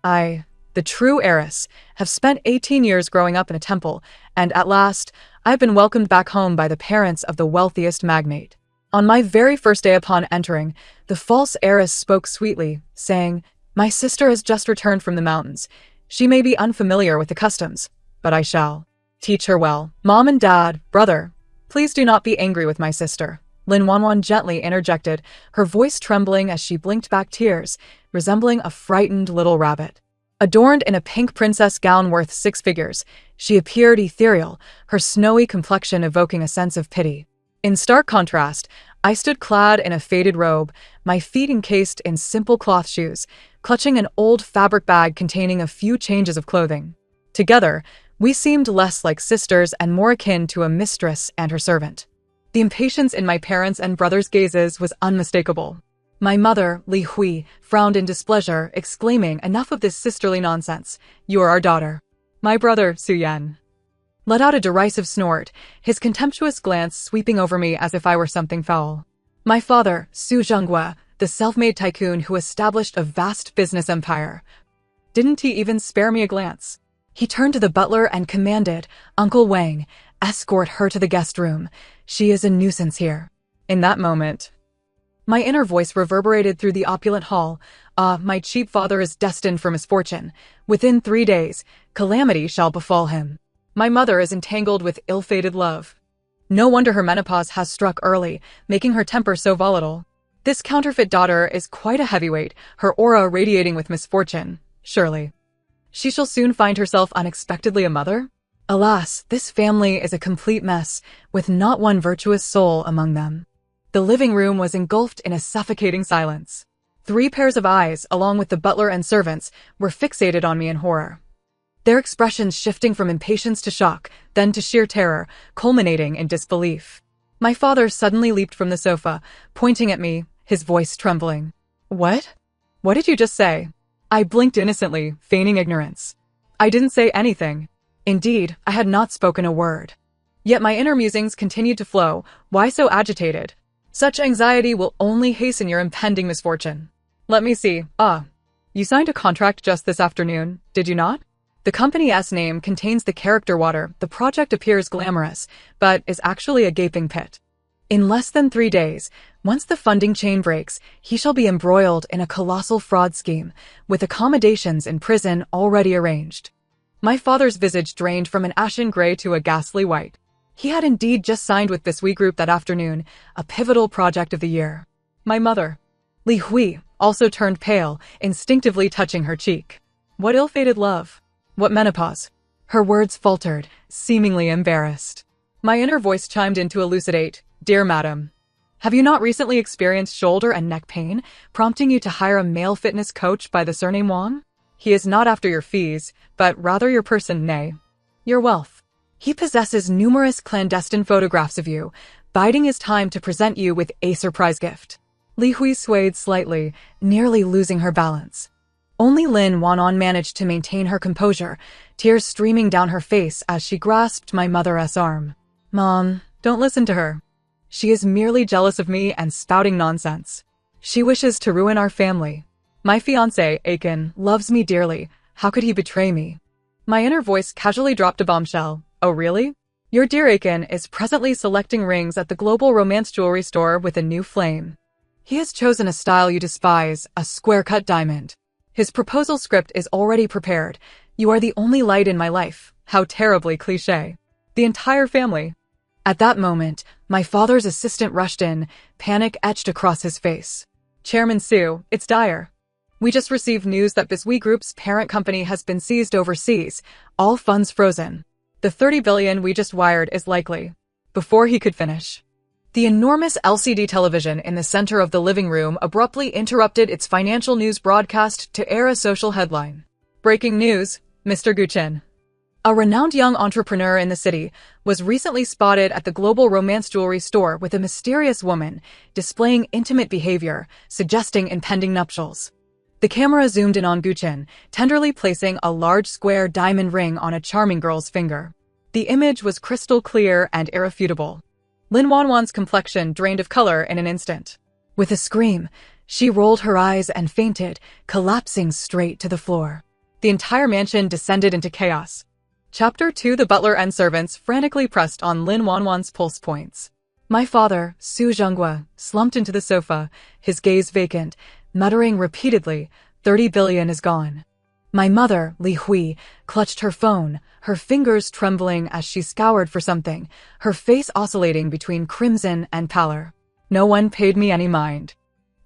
I, the true heiress, have spent 18 years growing up in a temple, and at last, I've been welcomed back home by the parents of the wealthiest magnate. On my very first day upon entering, the false heiress spoke sweetly, saying, "My sister has just returned from the mountains. She may be unfamiliar with the customs, but I shall teach her well. Mom and Dad, brother, please do not be angry with my sister." Lin Wanwan gently interjected, her voice trembling as she blinked back tears, resembling a frightened little rabbit. Adorned in a pink princess gown worth 6 figures, she appeared ethereal, her snowy complexion evoking a sense of pity. In stark contrast, I stood clad in a faded robe, my feet encased in simple cloth shoes, clutching an old fabric bag containing a few changes of clothing. Together, we seemed less like sisters and more akin to a mistress and her servant. The impatience in my parents' and brother's gazes was unmistakable. My mother, Li Hui, frowned in displeasure, exclaiming, "Enough of this sisterly nonsense. You are our daughter." My brother, Su Yan, let out a derisive snort, his contemptuous glance sweeping over me as if I were something foul. My father, Su Zhonghua, the self-made tycoon who established a vast business empire, didn't he even spare me a glance? He turned to the butler and commanded, "Uncle Wang, escort her to the guest room. She is a nuisance here." In that moment, my inner voice reverberated through the opulent hall. My cheap father is destined for misfortune. Within 3 days, calamity shall befall him. My mother is entangled with ill-fated love. No wonder her menopause has struck early, making her temper so volatile. This counterfeit daughter is quite a heavyweight, her aura radiating with misfortune. Surely she shall soon find herself unexpectedly a mother? Alas, this family is a complete mess, with not one virtuous soul among them. The living room was engulfed in a suffocating silence. 3 pairs of eyes, along with the butler and servants, were fixated on me in horror, their expressions shifting from impatience to shock, then to sheer terror, culminating in disbelief. My father suddenly leaped from the sofa, pointing at me, his voice trembling. "What? What did you just say?" I blinked innocently, feigning ignorance. I didn't say anything. Indeed, I had not spoken a word. Yet my inner musings continued to flow. Why so agitated? Such anxiety will only hasten your impending misfortune. Let me see. You signed a contract just this afternoon, did you not? The company's name contains the character water. The project appears glamorous, but is actually a gaping pit. In less than 3 days, once the funding chain breaks, he shall be embroiled in a colossal fraud scheme, with accommodations in prison already arranged. My father's visage drained from an ashen gray to a ghastly white. He had indeed just signed with Bisui Group that afternoon, a pivotal project of the year. My mother, Li Hui, also turned pale, instinctively touching her cheek. What ill-fated love? What menopause? Her words faltered, seemingly embarrassed. My inner voice chimed in to elucidate. "Dear madam, have you not recently experienced shoulder and neck pain, prompting you to hire a male fitness coach by the surname Wang? He is not after your fees, but rather your person, nay, your wealth. He possesses numerous clandestine photographs of you, biding his time to present you with a surprise gift." Li Hui swayed slightly, nearly losing her balance. Only Lin Wanon managed to maintain her composure, tears streaming down her face as she grasped my mother's arm. "Mom, don't listen to her. She is merely jealous of me and spouting nonsense. She wishes to ruin our family. My fiancé, Aiken, loves me dearly. How could he betray me?" My inner voice casually dropped a bombshell. "Oh really? Your dear Aiken is presently selecting rings at the global romance jewelry store with a new flame. He has chosen a style you despise, a square-cut diamond. His proposal script is already prepared. You are the only light in my life." How terribly cliché. The entire family. At that moment, my father's assistant rushed in, panic etched across his face. "Chairman Su, it's dire. We just received news that Bisui Group's parent company has been seized overseas, all funds frozen. The 30 billion we just wired is likely." Before he could finish, the enormous LCD television in the center of the living room abruptly interrupted its financial news broadcast to air a social headline. "Breaking news, Mr. Guchen, a renowned young entrepreneur in the city, was recently spotted at the global romance jewelry store with a mysterious woman, displaying intimate behavior, suggesting impending nuptials." The camera zoomed in on Guchen, tenderly placing a large square diamond ring on a charming girl's finger. The image was crystal clear and irrefutable. Lin Wanwan's complexion drained of color in an instant. With a scream, she rolled her eyes and fainted, collapsing straight to the floor. The entire mansion descended into chaos. Chapter 2. The butler and servants frantically pressed on Lin Wanwan's pulse points. My father, Su Zhenghua, slumped into the sofa, his gaze vacant, muttering repeatedly, 30 billion is gone. My mother, Li Hui, clutched her phone, her fingers trembling as she scoured for something, her face oscillating between crimson and pallor. No one paid me any mind.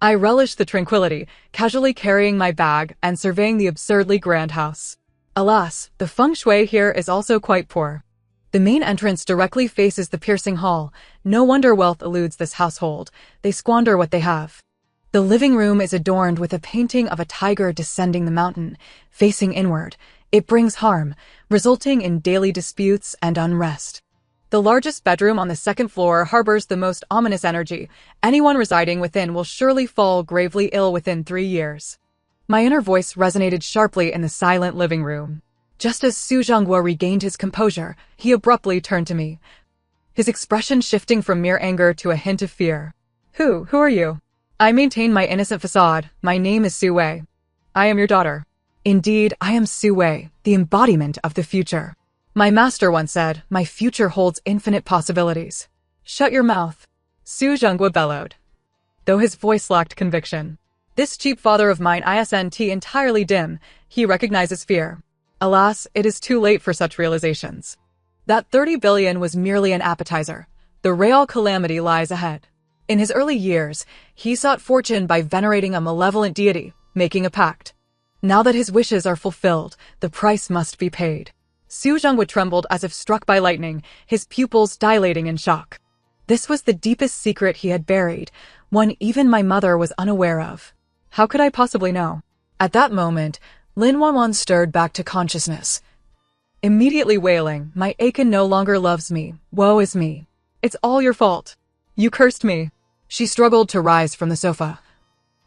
I relished the tranquility, casually carrying my bag and surveying the absurdly grand house. Alas, the feng shui here is also quite poor. The main entrance directly faces the piercing hall. No wonder wealth eludes this household. They squander what they have. The living room is adorned with a painting of a tiger descending the mountain, facing inward. It brings harm, resulting in daily disputes and unrest. The largest bedroom on the second floor harbors the most ominous energy. Anyone residing within will surely fall gravely ill within 3 years. My inner voice resonated sharply in the silent living room. Just as Su Zhenghua regained his composure, he abruptly turned to me, his expression shifting from mere anger to a hint of fear. Who are you? I maintain my innocent facade. My name is Su Wei. I am your daughter. Indeed, I am Su Wei, the embodiment of the future. My master once said, my future holds infinite possibilities. Shut your mouth, Su Zhenghua bellowed, though his voice lacked conviction. This cheap father of mine isn't entirely dim. He recognizes fear. Alas, it is too late for such realizations. That 30 billion was merely an appetizer. The real calamity lies ahead. In his early years, he sought fortune by venerating a malevolent deity, making a pact. Now that his wishes are fulfilled, the price must be paid. Su Zhenghua trembled as if struck by lightning, his pupils dilating in shock. This was the deepest secret he had buried, one even my mother was unaware of. How could I possibly know? At that moment, Lin Wanwan stirred back to consciousness, immediately wailing, my Aiken no longer loves me. Woe is me. It's all your fault. You cursed me. She struggled to rise from the sofa,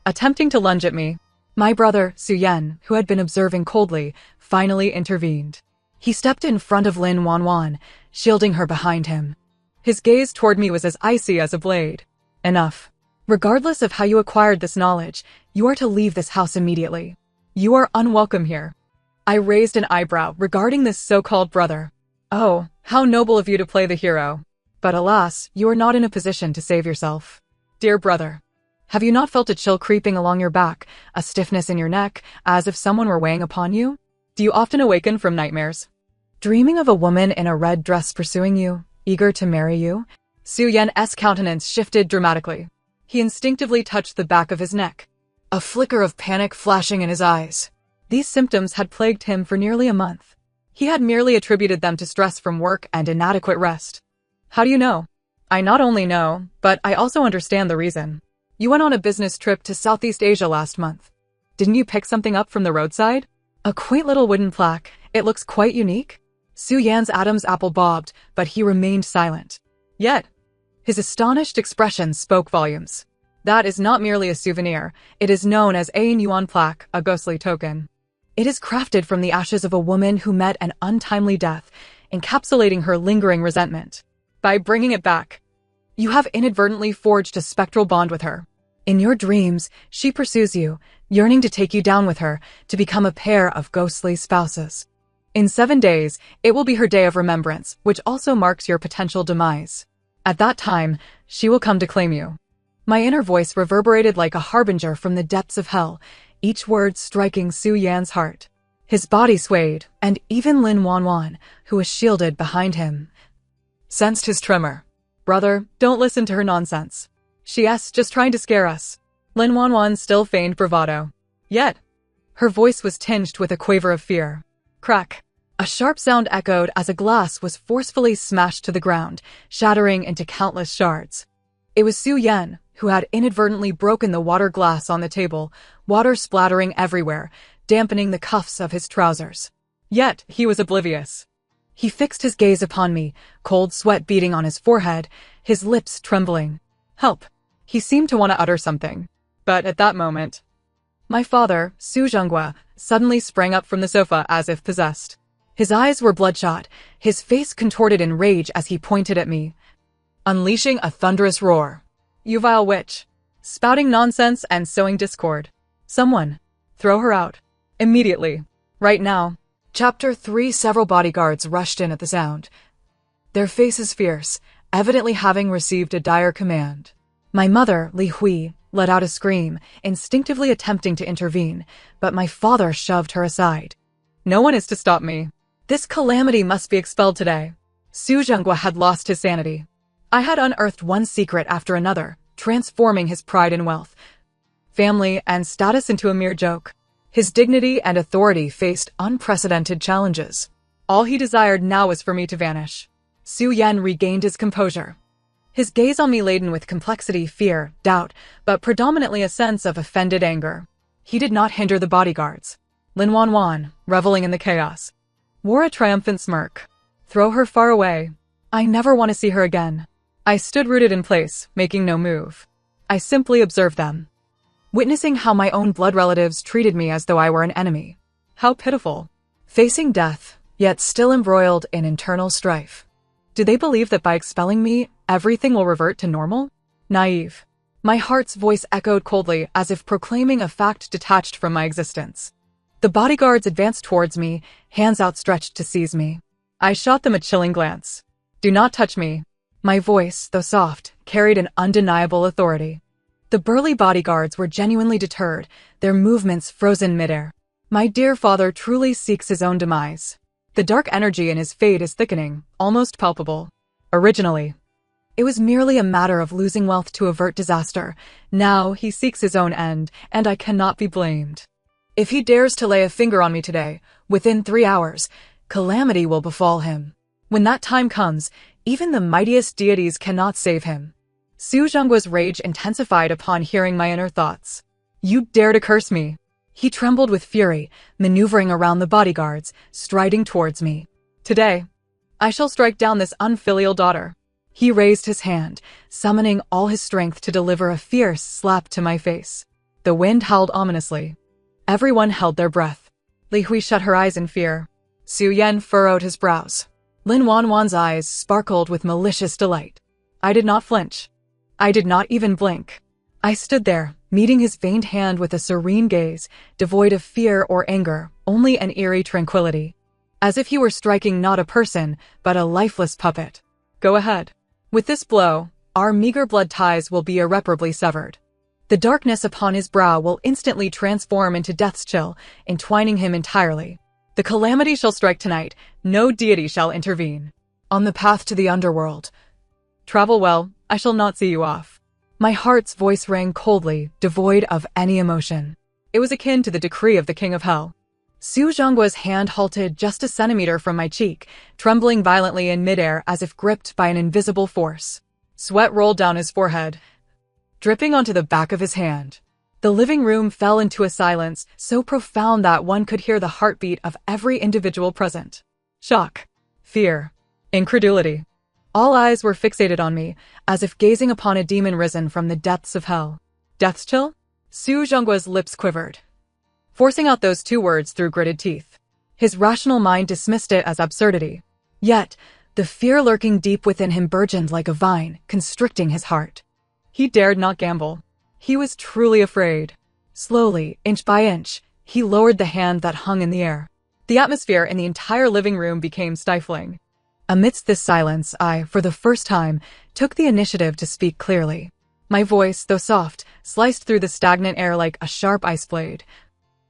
attempting to lunge at me. My brother, Su Yan, who had been observing coldly, finally intervened. He stepped in front of Lin Wanwan, shielding her behind him. His gaze toward me was as icy as a blade. Enough. Regardless of how you acquired this knowledge, you are to leave this house immediately. You are unwelcome here. I raised an eyebrow regarding this so-called brother. Oh, how noble of you to play the hero. But alas, you are not in a position to save yourself. Dear brother, have you not felt a chill creeping along your back, a stiffness in your neck, as if someone were weighing upon you? Do you often awaken from nightmares, dreaming of a woman in a red dress pursuing you, eager to marry you? Su Yan's countenance shifted dramatically. He instinctively touched the back of his neck, a flicker of panic flashing in his eyes. These symptoms had plagued him for nearly a month. He had merely attributed them to stress from work and inadequate rest. How do you know? I not only know, but I also understand the reason. You went on a business trip to Southeast Asia last month. Didn't you pick something up from the roadside? A quaint little wooden plaque. It looks quite unique. Su Yan's Adam's apple bobbed, but he remained silent. Yet, his astonished expression spoke volumes. That is not merely a souvenir. It is known as a Yuan plaque, a ghostly token. It is crafted from the ashes of a woman who met an untimely death, encapsulating her lingering resentment. By bringing it back, you have inadvertently forged a spectral bond with her. In your dreams, she pursues you, yearning to take you down with her, to become a pair of ghostly spouses. In 7 days, it will be her day of remembrance, which also marks your potential demise. At that time, she will come to claim you. My inner voice reverberated like a harbinger from the depths of hell, each word striking Su Yan's heart. His body swayed, and even Lin Wanwan, who was shielded behind him, sensed his tremor. Brother, don't listen to her nonsense. She's just trying to scare us. Lin Wanwan still feigned bravado. Yet, her voice was tinged with a quaver of fear. Crack. A sharp sound echoed as a glass was forcefully smashed to the ground, shattering into countless shards. It was Su Yan, who had inadvertently broken the water glass on the table, water splattering everywhere, dampening the cuffs of his trousers. Yet, he was oblivious. He fixed his gaze upon me, cold sweat beading on his forehead, his lips trembling. Help. He seemed to want to utter something. But at that moment, my father, Su Zhenghua, suddenly sprang up from the sofa as if possessed. His eyes were bloodshot, his face contorted in rage as he pointed at me, unleashing a thunderous roar. You vile witch, spouting nonsense and sowing discord. Someone, throw her out. Immediately. Right now. Chapter 3. Several bodyguards rushed in at the sound, their faces fierce, evidently having received a dire command. My mother, Li Hui, let out a scream, instinctively attempting to intervene, but my father shoved her aside. No one is to stop me. This calamity must be expelled today. Su Zhenghua had lost his sanity. I had unearthed one secret after another, transforming his pride and wealth, family, and status into a mere joke. His dignity and authority faced unprecedented challenges. All he desired now was for me to vanish. Su Yan regained his composure. His gaze on me laden with complexity, fear, doubt, but predominantly a sense of offended anger. He did not hinder the bodyguards. Lin Wanwan, reveling in the chaos, wore a triumphant smirk. Throw her far away. I never want to see her again. I stood rooted in place, making no move. I simply observed them, witnessing how my own blood relatives treated me as though I were an enemy. How pitiful. Facing death, yet still embroiled in internal strife. Do they believe that by expelling me, everything will revert to normal? Naive. My heart's voice echoed coldly as if proclaiming a fact detached from my existence. The bodyguards advanced towards me, hands outstretched to seize me. I shot them a chilling glance. Do not touch me. My voice, though soft, carried an undeniable authority. The burly bodyguards were genuinely deterred, their movements frozen midair. My dear father truly seeks his own demise. The dark energy in his fate is thickening, almost palpable. Originally, it was merely a matter of losing wealth to avert disaster. Now he seeks his own end, and I cannot be blamed. If he dares to lay a finger on me today, within 3 hours, calamity will befall him. When that time comes, even the mightiest deities cannot save him. Su Zhenggua's rage intensified upon hearing my inner thoughts. You dare to curse me? He trembled with fury, maneuvering around the bodyguards, striding towards me. Today, I shall strike down this unfilial daughter. He raised his hand, summoning all his strength to deliver a fierce slap to my face. The wind howled ominously. Everyone held their breath. Li Hui shut her eyes in fear. Su Yan furrowed his brows. Lin Wanwan's eyes sparkled with malicious delight. I did not flinch. I did not even blink. I stood there, meeting his veined hand with a serene gaze, devoid of fear or anger, only an eerie tranquility. As if he were striking not a person, but a lifeless puppet. Go ahead. With this blow, our meager blood ties will be irreparably severed. The darkness upon his brow will instantly transform into death's chill, entwining him entirely. The calamity shall strike tonight, no deity shall intervene. On the path to the underworld. Travel well, I shall not see you off. My heart's voice rang coldly, devoid of any emotion. It was akin to the decree of the King of Hell. Su Zhenggua's hand halted just a centimeter from my cheek, trembling violently in midair as if gripped by an invisible force. Sweat rolled down his forehead, dripping onto the back of his hand. The living room fell into a silence so profound that one could hear the heartbeat of every individual present. Shock, fear, incredulity. All eyes were fixated on me, as if gazing upon a demon risen from the depths of hell. Death's chill? Su Zhenggua's lips quivered, forcing out those 2 words through gritted teeth. His rational mind dismissed it as absurdity. Yet, the fear lurking deep within him burgeoned like a vine, constricting his heart. He dared not gamble. He was truly afraid. Slowly, inch by inch, he lowered the hand that hung in the air. The atmosphere in the entire living room became stifling. Amidst this silence, I, for the first time, took the initiative to speak clearly. My voice, though soft, sliced through the stagnant air like a sharp ice blade,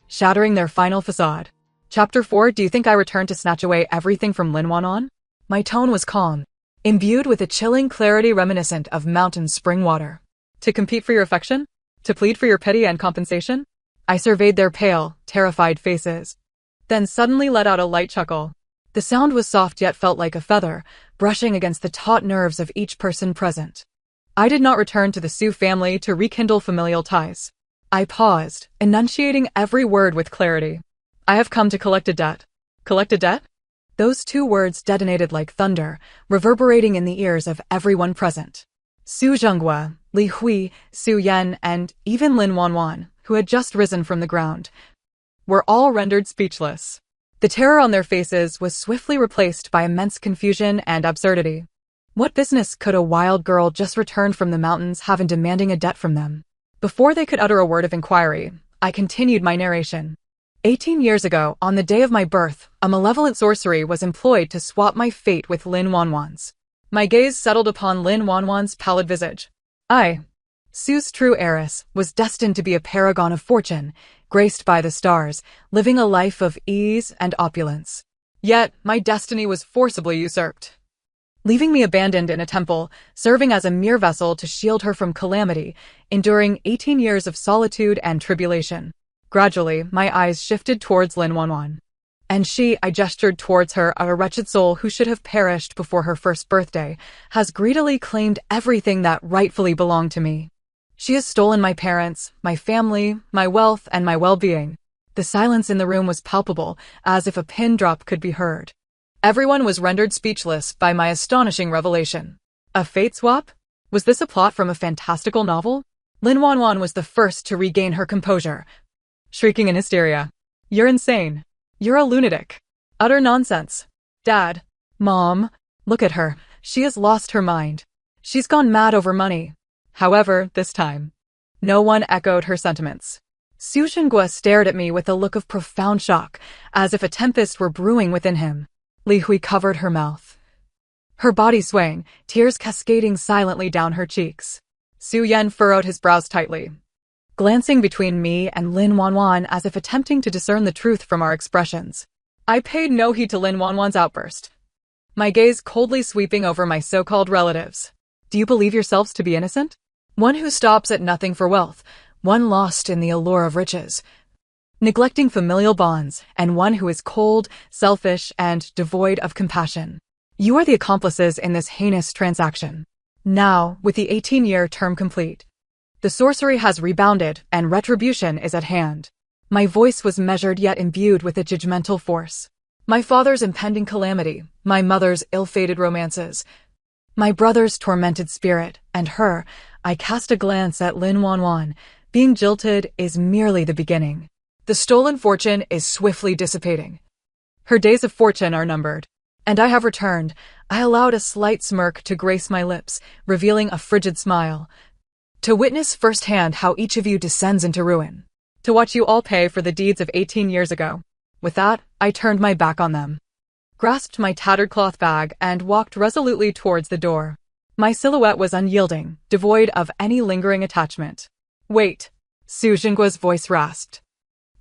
shattering their final facade. Chapter 4. Do you think I returned to snatch away everything from Lin Wanwan? My tone was calm, imbued with a chilling clarity reminiscent of mountain spring water. To compete for your affection? To plead for your pity and compensation? I surveyed their pale, terrified faces, then suddenly let out a light chuckle. The sound was soft yet felt like a feather, brushing against the taut nerves of each person present. I did not return to the Su family to rekindle familial ties. I paused, enunciating every word with clarity. I have come to collect a debt. Collect a debt? Those 2 words detonated like thunder, reverberating in the ears of everyone present. Su Zhenghua, Li Hui, Su Yan, and even Lin Wanwan, who had just risen from the ground, were all rendered speechless. The terror on their faces was swiftly replaced by immense confusion and absurdity. What business could a wild girl just returned from the mountains have in demanding a debt from them? Before they could utter a word of inquiry, I continued my narration. 18 years ago, on the day of my birth, a malevolent sorcery was employed to swap my fate with Lin Wanwan's. My gaze settled upon Lin Wanwan's pallid visage. I, Sue's true heiress, was destined to be a paragon of fortune, graced by the stars, living a life of ease and opulence. Yet, my destiny was forcibly usurped, leaving me abandoned in a temple, serving as a mere vessel to shield her from calamity, enduring 18 years of solitude and tribulation. Gradually, my eyes shifted towards Lin Wanwan. And she, I gestured towards her, a wretched soul who should have perished before her first birthday, has greedily claimed everything that rightfully belonged to me. She has stolen my parents, my family, my wealth, and my well-being. The silence in the room was palpable, as if a pin drop could be heard. Everyone was rendered speechless by my astonishing revelation. A fate swap? Was this a plot from a fantastical novel? Lin Wanwan was the first to regain her composure, shrieking in hysteria. "You're insane. You're a lunatic. Utter nonsense. Dad. Mom. Look at her. She has lost her mind. She's gone mad over money." However, this time, no one echoed her sentiments. Su Xingguo stared at me with a look of profound shock, as if a tempest were brewing within him. Li Hui covered her mouth, her body swaying, tears cascading silently down her cheeks. Su Yan furrowed his brows tightly, glancing between me and Lin Wanwan as if attempting to discern the truth from our expressions. I paid no heed to Lin Wanwan's outburst, my gaze coldly sweeping over my so-called relatives. Do you believe yourselves to be innocent? One who stops at nothing for wealth, one lost in the allure of riches, neglecting familial bonds, and one who is cold, selfish, and devoid of compassion. You are the accomplices in this heinous transaction. Now, with the 18-year term complete, the sorcery has rebounded and retribution is at hand. My voice was measured yet imbued with a judgmental force. My father's impending calamity, my mother's ill-fated romances, my brother's tormented spirit, and her, I cast a glance at Lin Wanwan. Being jilted is merely the beginning. The stolen fortune is swiftly dissipating. Her days of fortune are numbered. And I have returned. I allowed a slight smirk to grace my lips, revealing a frigid smile. To witness firsthand how each of you descends into ruin. To watch you all pay for the deeds of 18 years ago. With that, I turned my back on them, grasped my tattered cloth bag, and walked resolutely towards the door. My silhouette was unyielding, devoid of any lingering attachment. Wait, Su Xingguo's voice rasped,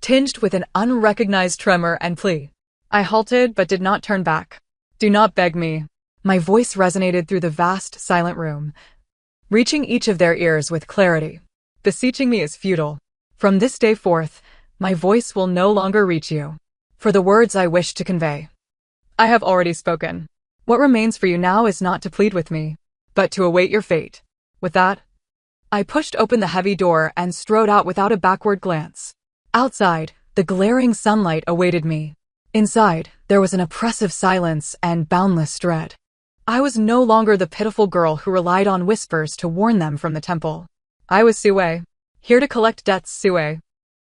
tinged with an unrecognized tremor and plea. I halted but did not turn back. Do not beg me. My voice resonated through the vast, silent room, reaching each of their ears with clarity. Beseeching me is futile. From this day forth, my voice will no longer reach you. For the words I wish to convey, I have already spoken. What remains for you now is not to plead with me, but to await your fate. With that, I pushed open the heavy door and strode out without a backward glance. Outside, the glaring sunlight awaited me. Inside, there was an oppressive silence and boundless dread. I was no longer the pitiful girl who relied on whispers to warn them from the temple. I was Sue, here to collect debts. Sue.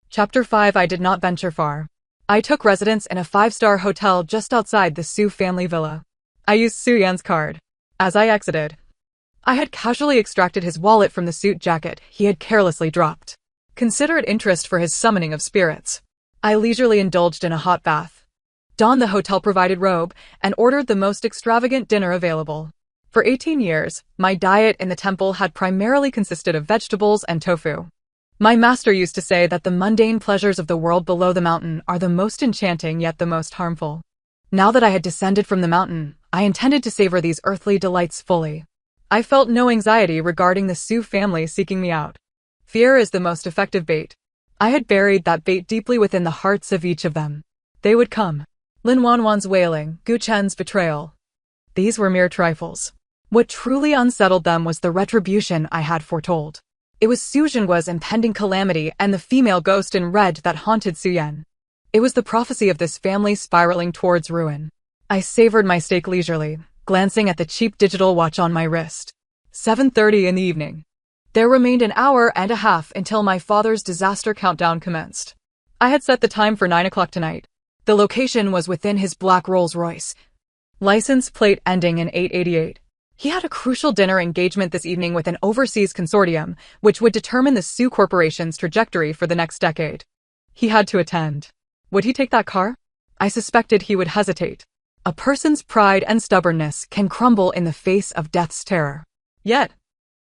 Chapter 5. I did not venture far. I took residence in a 5-star hotel just outside the Su family villa. I used Su Yan's card. As I exited, I had casually extracted his wallet from the suit jacket he had carelessly dropped. Considerate interest for his summoning of spirits. I leisurely indulged in a hot bath, donned the hotel-provided robe, and ordered the most extravagant dinner available. For 18 years, my diet in the temple had primarily consisted of vegetables and tofu. My master used to say that the mundane pleasures of the world below the mountain are the most enchanting yet the most harmful. Now that I had descended from the mountain, I intended to savor these earthly delights fully. I felt no anxiety regarding the Su family seeking me out. Fear is the most effective bait. I had buried that bait deeply within the hearts of each of them. They would come. Lin Wanwan's wailing, Gu Chen's betrayal. These were mere trifles. What truly unsettled them was the retribution I had foretold. It was Su Xingguo's impending calamity and the female ghost in red that haunted Su Yan. It was the prophecy of this family spiraling towards ruin. I savored my steak leisurely, glancing at the cheap digital watch on my wrist. 7:30 in the evening. There remained an hour and a half until my father's disaster countdown commenced. I had set the time for 9 o'clock tonight. The location was within his black Rolls-Royce, license plate ending in 888. He had a crucial dinner engagement this evening with an overseas consortium, which would determine the Su Corporation's trajectory for the next decade. He had to attend. Would he take that car? I suspected he would hesitate. A person's pride and stubbornness can crumble in the face of death's terror. Yet,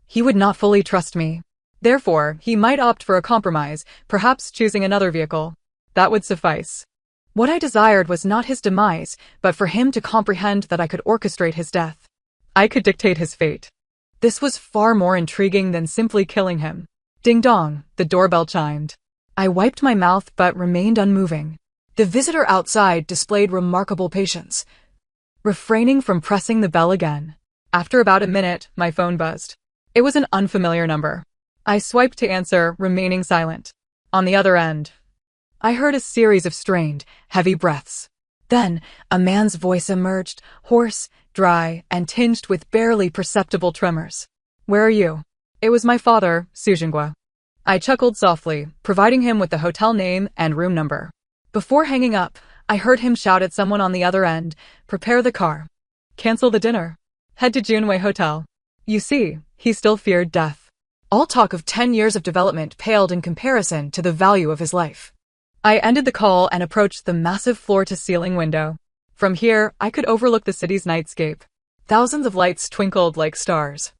he would not fully trust me. Therefore, he might opt for a compromise, perhaps choosing another vehicle. That would suffice. What I desired was not his demise, but for him to comprehend that I could orchestrate his death. I could dictate his fate. This was far more intriguing than simply killing him. Ding dong, the doorbell chimed. I wiped my mouth but remained unmoving. The visitor outside displayed remarkable patience, refraining from pressing the bell again. After about a minute, my phone buzzed. It was an unfamiliar number. I swiped to answer, remaining silent. On the other end, I heard a series of strained, heavy breaths. Then, a man's voice emerged, hoarse, dry, and tinged with barely perceptible tremors. Where are you? It was my father, Sujingwa. I chuckled softly, providing him with the hotel name and room number. Before hanging up, I heard him shout at someone on the other end, prepare the car. Cancel the dinner. Head to Junwei Hotel. You see, he still feared death. All talk of 10 years of development paled in comparison to the value of his life. I ended the call and approached the massive floor-to-ceiling window. From here, I could overlook the city's nightscape. Thousands of lights twinkled like stars.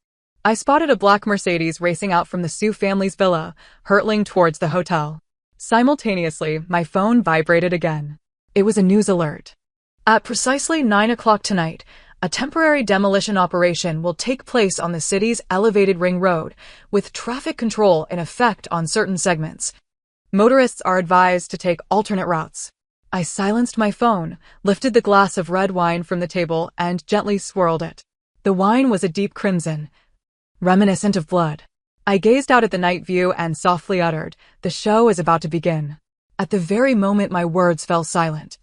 I spotted a black Mercedes racing out from the Su family's villa, hurtling towards the hotel. Simultaneously, my phone vibrated again. It was a news alert. At precisely 9 o'clock tonight, a temporary demolition operation will take place on the city's elevated ring road, with traffic control in effect on certain segments. Motorists are advised to take alternate routes. I silenced my phone, lifted the glass of red wine from the table, and gently swirled it. The wine was a deep crimson, reminiscent of blood. I gazed out at the night view and softly uttered, "The show is about to begin." At the very moment my words fell silent,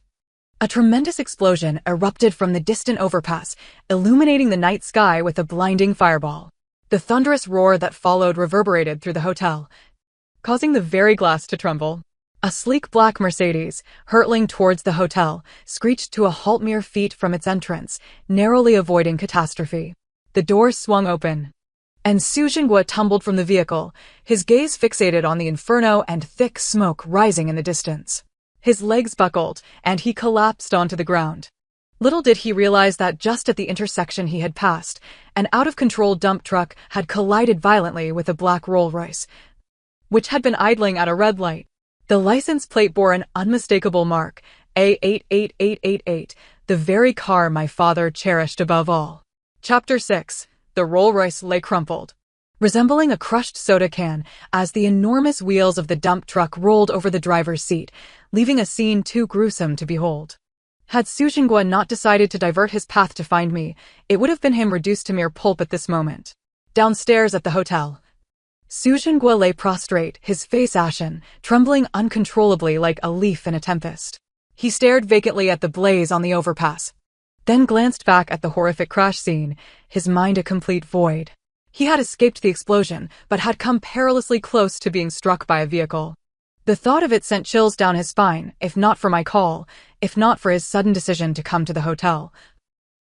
a tremendous explosion erupted from the distant overpass, illuminating the night sky with a blinding fireball. The thunderous roar that followed reverberated through the hotel, causing the very glass to tremble. A sleek black Mercedes, hurtling towards the hotel, screeched to a halt mere feet from its entrance, narrowly avoiding catastrophe. The doors swung open, and Su Jingwa tumbled from the vehicle, his gaze fixated on the inferno and thick smoke rising in the distance. His legs buckled, and he collapsed onto the ground. Little did he realize that just at the intersection he had passed, an out-of-control dump truck had collided violently with a black Rolls-Royce, which had been idling at a red light. The license plate bore an unmistakable mark, A88888, the very car my father cherished above all. Chapter 6. The Rolls-Royce lay crumpled, resembling a crushed soda can, as the enormous wheels of the dump truck rolled over the driver's seat, leaving a scene too gruesome to behold. Had Su Jingwa not decided to divert his path to find me, it would have been him reduced to mere pulp at this moment. Downstairs at the hotel, Su Jingwa lay prostrate, his face ashen, trembling uncontrollably like a leaf in a tempest. He stared vacantly at the blaze on the overpass, then glanced back at the horrific crash scene, his mind a complete void. He had escaped the explosion, but had come perilously close to being struck by a vehicle. The thought of it sent chills down his spine, if not for my call, if not for his sudden decision to come to the hotel.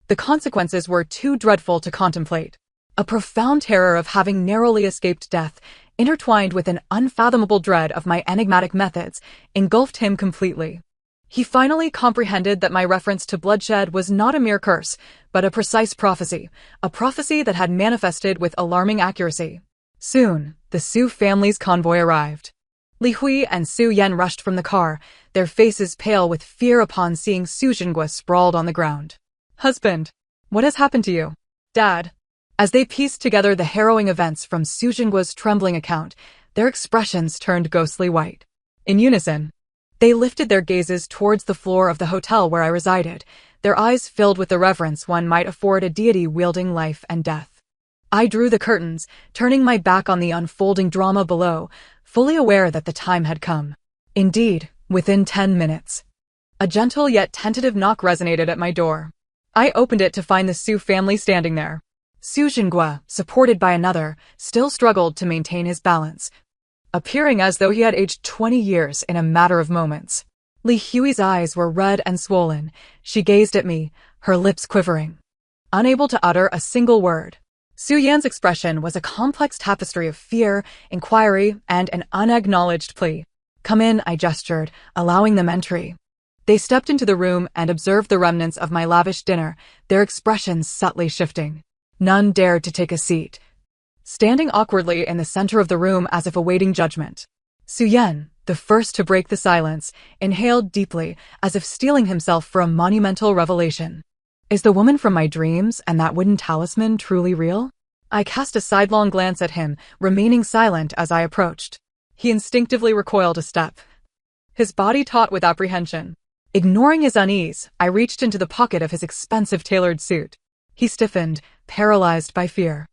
The consequences were too dreadful to contemplate. A profound terror of having narrowly escaped death, intertwined with an unfathomable dread of my enigmatic methods, engulfed him completely. He finally comprehended that my reference to bloodshed was not a mere curse, but a precise prophecy, a prophecy that had manifested with alarming accuracy. Soon, the Su family's convoy arrived. Li Hui and Su Yan rushed from the car, their faces pale with fear upon seeing Su Jingwa sprawled on the ground. "Husband, what has happened to you?" "Dad." As they pieced together the harrowing events from Su Jingwa's trembling account, their expressions turned ghostly white. In unison, they lifted their gazes towards the floor of the hotel where I resided, their eyes filled with the reverence one might afford a deity wielding life and death. I drew the curtains, turning my back on the unfolding drama below, fully aware that the time had come. Indeed, within 10 minutes, a gentle yet tentative knock resonated at my door. I opened it to find the Su family standing there. Su Jingwa, supported by another, still struggled to maintain his balance, appearing as though he had aged 20 years in a matter of moments. Li Hui's eyes were red and swollen. She gazed at me, her lips quivering, unable to utter a single word. Su Yan's expression was a complex tapestry of fear, inquiry, and an unacknowledged plea. "Come in," I gestured, allowing them entry. They stepped into the room and observed the remnants of my lavish dinner, their expressions subtly shifting. None dared to take a seat, standing awkwardly in the center of the room as if awaiting judgment. Suyen, the first to break the silence, inhaled deeply, as if steeling himself for a monumental revelation. "Is the woman from my dreams and that wooden talisman truly real?" I cast a sidelong glance at him, remaining silent as I approached. He instinctively recoiled a step, his body taut with apprehension. Ignoring his unease, I reached into the pocket of his expensive tailored suit. He stiffened, paralyzed by fear.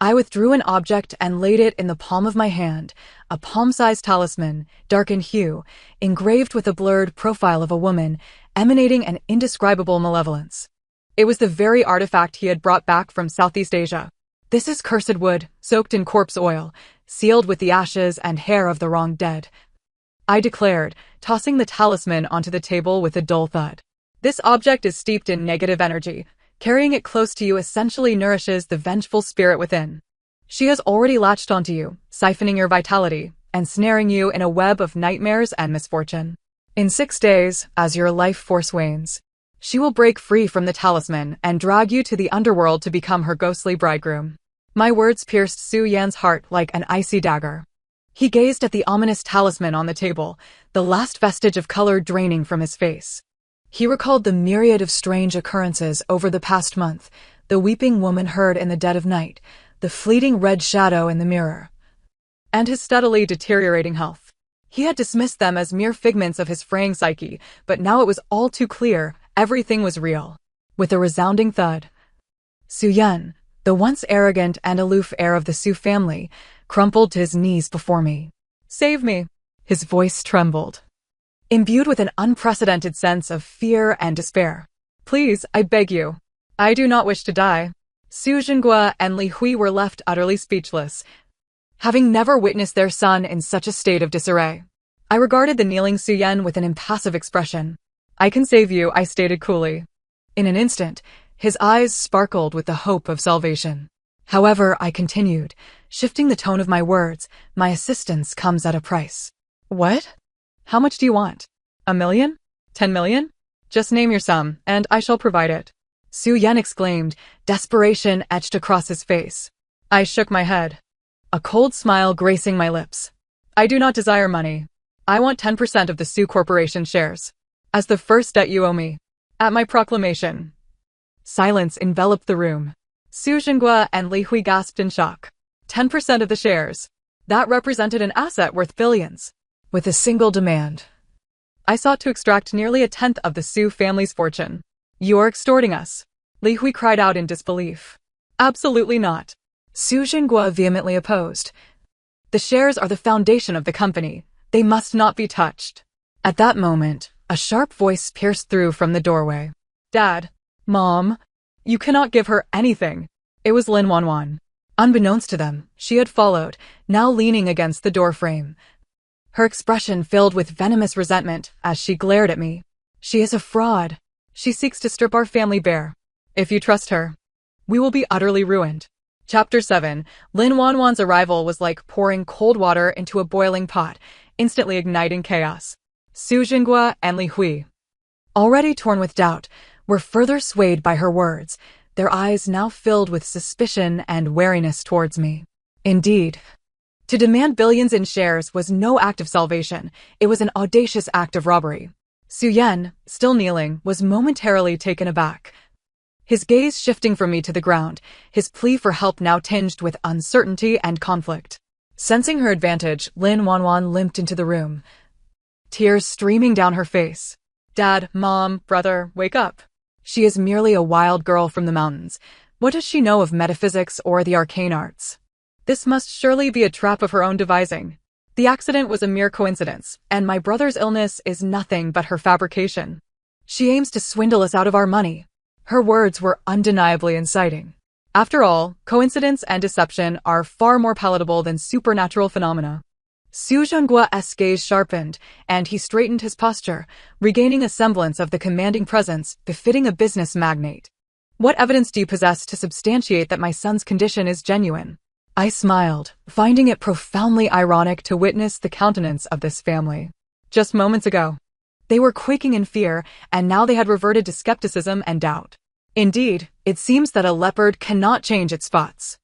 I withdrew an object and laid it in the palm of my hand, a palm-sized talisman, dark in hue, engraved with a blurred profile of a woman, emanating an indescribable malevolence. It was the very artifact he had brought back from Southeast Asia. "This is cursed wood, soaked in corpse oil, sealed with the ashes and hair of the wronged dead," I declared, tossing the talisman onto the table with a dull thud. "This object is steeped in negative energy. Carrying it close to you essentially nourishes the vengeful spirit within. She has already latched onto you, siphoning your vitality, and snaring you in a web of nightmares and misfortune. In 6 days, as your life force wanes, she will break free from the talisman and drag you to the underworld to become her ghostly bridegroom." My words pierced Su Yan's heart like an icy dagger. He gazed at the ominous talisman on the table, the last vestige of color draining from his face. He recalled the myriad of strange occurrences over the past month, the weeping woman heard in the dead of night, the fleeting red shadow in the mirror, and his steadily deteriorating health. He had dismissed them as mere figments of his fraying psyche, but now it was all too clear, everything was real. With a resounding thud, Su Yan, the once arrogant and aloof heir of the Su family, crumpled to his knees before me. "Save me!" His voice trembled, imbued with an unprecedented sense of fear and despair. "Please, I beg you. I do not wish to die." Su Jinghua and Li Hui were left utterly speechless, having never witnessed their son in such a state of disarray. I regarded the kneeling Su Yan with an impassive expression. "I can save you," I stated coolly. In an instant, his eyes sparkled with the hope of salvation. However, I continued, shifting the tone of my words, "My assistance comes at a price." "What? How much do you want? 1 million? 10 million? Just name your sum, and I shall provide it." Su Yan exclaimed, desperation etched across his face. I shook my head, a cold smile gracing my lips. "I do not desire money. I want 10% of the Su Corporation shares, as the first debt you owe me. At my proclamation." Silence enveloped the room. Su Jinghua and Li Hui gasped in shock. 10% of the shares. That represented an asset worth billions. With a single demand, I sought to extract nearly 1/10 of the Su family's fortune. "You're extorting us," Li Hui cried out in disbelief. "Absolutely not," Su Jinghua vehemently opposed. "The shares are the foundation of the company. They must not be touched." At that moment, a sharp voice pierced through from the doorway. "Dad, Mom, you cannot give her anything." It was Lin Wanwan. Unbeknownst to them, she had followed, now leaning against the doorframe, her expression filled with venomous resentment as she glared at me. "She is a fraud. She seeks to strip our family bare. If you trust her, we will be utterly ruined." Chapter 7. Lin Wanwan's arrival was like pouring cold water into a boiling pot, instantly igniting chaos. Su Jinghua and Li Hui, already torn with doubt, were further swayed by her words, their eyes now filled with suspicion and wariness towards me. Indeed, to demand billions in shares was no act of salvation, it was an audacious act of robbery. Su Yan, still kneeling, was momentarily taken aback, his gaze shifting from me to the ground, his plea for help now tinged with uncertainty and conflict. Sensing her advantage, Lin Wanwan limped into the room, tears streaming down her face. "Dad, Mom, brother, wake up. She is merely a wild girl from the mountains. What does she know of metaphysics or the arcane arts? This must surely be a trap of her own devising. The accident was a mere coincidence, and my brother's illness is nothing but her fabrication. She aims to swindle us out of our money." Her words were undeniably inciting. After all, coincidence and deception are far more palatable than supernatural phenomena. Su Zhenggua's gaze sharpened, and he straightened his posture, regaining a semblance of the commanding presence befitting a business magnate. "What evidence do you possess to substantiate that my son's condition is genuine?" I smiled, finding it profoundly ironic to witness the countenance of this family. Just moments ago, they were quaking in fear, and now they had reverted to skepticism and doubt. Indeed, it seems that a leopard cannot change its spots.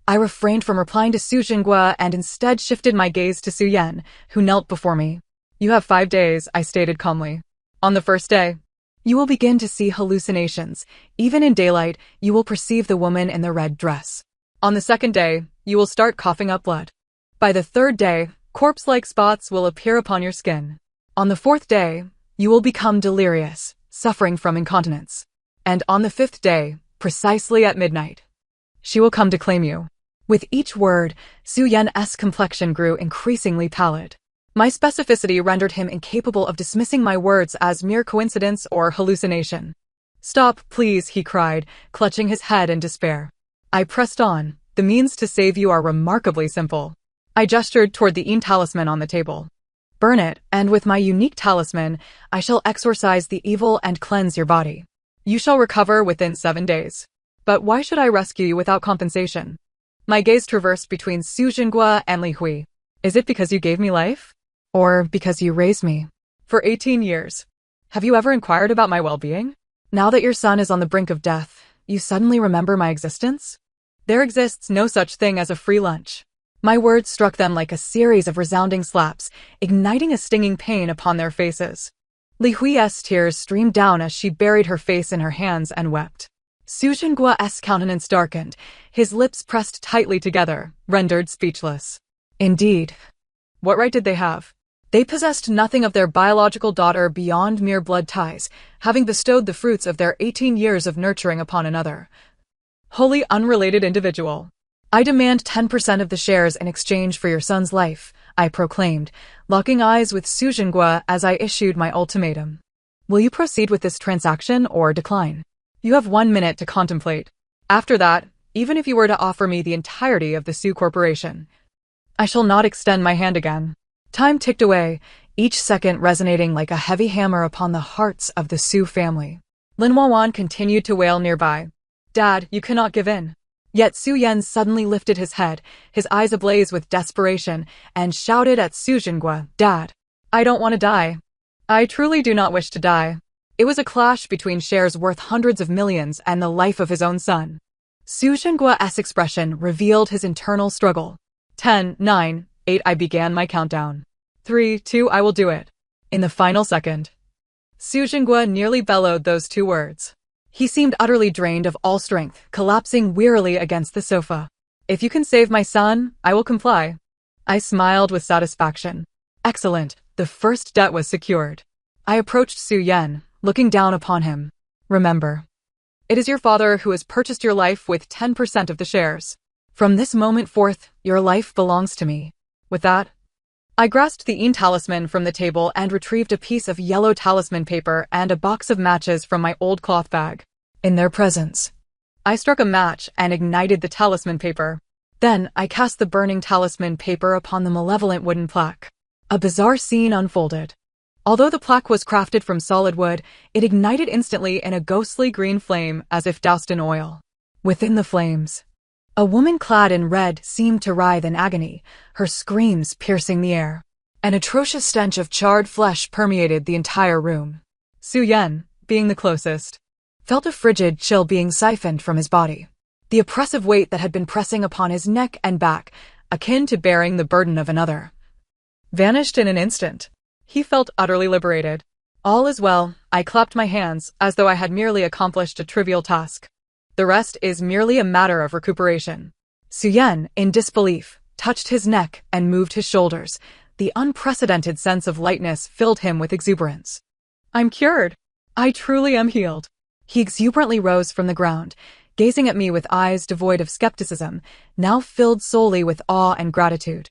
I refrained from replying to Su Jinghua and instead shifted my gaze to Su Yan, who knelt before me. You have 5 days, I stated calmly. On the first day, you will begin to see hallucinations. Even in daylight, you will perceive the woman in the red dress. On the second day, you will start coughing up blood. By the third day, corpse-like spots will appear upon your skin. On the fourth day, you will become delirious, suffering from incontinence. And on the fifth day, precisely at midnight, she will come to claim you. With each word, Su Yan's complexion grew increasingly pallid. My specificity rendered him incapable of dismissing my words as mere coincidence or hallucination. Stop, please, he cried, clutching his head in despair. I pressed on. The means to save you are remarkably simple. I gestured toward the talisman on the table. Burn it, and with my unique talisman, I shall exorcise the evil and cleanse your body. You shall recover within 7 days. But why should I rescue you without compensation? My gaze traversed between Su Jinghua and Li Hui. Is it because you gave me life? Or because you raised me? For 18 years. Have you ever inquired about my well-being? Now that your son is on the brink of death, you suddenly remember my existence? There exists no such thing as a free lunch. My words struck them like a series of resounding slaps, igniting a stinging pain upon their faces. Li Hui's tears streamed down as she buried her face in her hands and wept. Su Jinggua's countenance darkened, his lips pressed tightly together, rendered speechless. Indeed. What right did they have? They possessed nothing of their biological daughter beyond mere blood ties, having bestowed the fruits of their 18 years of nurturing upon another. Wholly unrelated individual. I demand 10% of the shares in exchange for your son's life, I proclaimed, locking eyes with Su Jinghua as I issued my ultimatum. Will you proceed with this transaction or decline? You have 1 minute to contemplate. After that, even if you were to offer me the entirety of the Su Corporation, I shall not extend my hand again. Time ticked away, each second resonating like a heavy hammer upon the hearts of the Su family. Lin Wanwan continued to wail nearby. Dad, you cannot give in. Yet Su Yan suddenly lifted his head, his eyes ablaze with desperation, and shouted at Su Jinghua, Dad, I don't want to die. I truly do not wish to die. It was a clash between shares worth hundreds of millions and the life of his own son. Su Jinggua's expression revealed his internal struggle. 10, 9, 8 I began my countdown. 3, 2 I will do it. In the final second, Su Jinghua nearly bellowed those 2 words. He seemed utterly drained of all strength, collapsing wearily against the sofa. If you can save my son, I will comply. I smiled with satisfaction. Excellent, the first debt was secured. I approached Su Yan, looking down upon him. Remember, it is your father who has purchased your life with 10% of the shares. From this moment forth, your life belongs to me. With that, I grasped the talisman from the table and retrieved a piece of yellow talisman paper and a box of matches from my old cloth bag. In their presence, I struck a match and ignited the talisman paper. Then I cast the burning talisman paper upon the malevolent wooden plaque. A bizarre scene unfolded. Although the plaque was crafted from solid wood, it ignited instantly in a ghostly green flame as if doused in oil. Within the flames, a woman clad in red seemed to writhe in agony, her screams piercing the air. An atrocious stench of charred flesh permeated the entire room. Su Yan, being the closest, felt a frigid chill being siphoned from his body. The oppressive weight that had been pressing upon his neck and back, akin to bearing the burden of another, vanished in an instant. He felt utterly liberated. All is well, I clapped my hands as though I had merely accomplished a trivial task. The rest is merely a matter of recuperation. Su Yan, in disbelief, touched his neck and moved his shoulders. The unprecedented sense of lightness filled him with exuberance. I'm cured. I truly am healed. He exuberantly rose from the ground, gazing at me with eyes devoid of skepticism, now filled solely with awe and gratitude.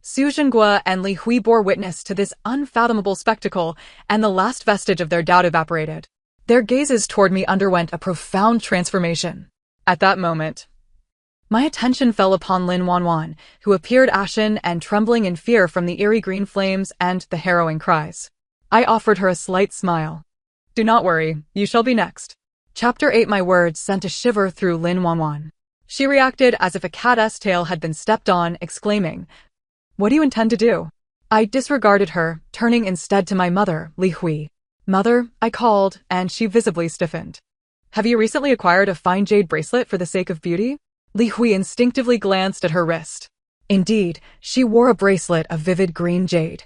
Su Jinghua and Li Hui bore witness to this unfathomable spectacle, and the last vestige of their doubt evaporated. Their gazes toward me underwent a profound transformation. At that moment, my attention fell upon Lin Wanwan, who appeared ashen and trembling in fear from the eerie green flames and the harrowing cries. I offered her a slight smile. Do not worry, you shall be next. Chapter 8. My words sent a shiver through Lin Wanwan. She reacted as if a cat's tail had been stepped on, exclaiming, "What do you intend to do?" I disregarded her, turning instead to my mother, Li Hui. "Mother," I called, and she visibly stiffened. "Have you recently acquired a fine jade bracelet for the sake of beauty?" Li Hui instinctively glanced at her wrist. Indeed, she wore a bracelet of vivid green jade,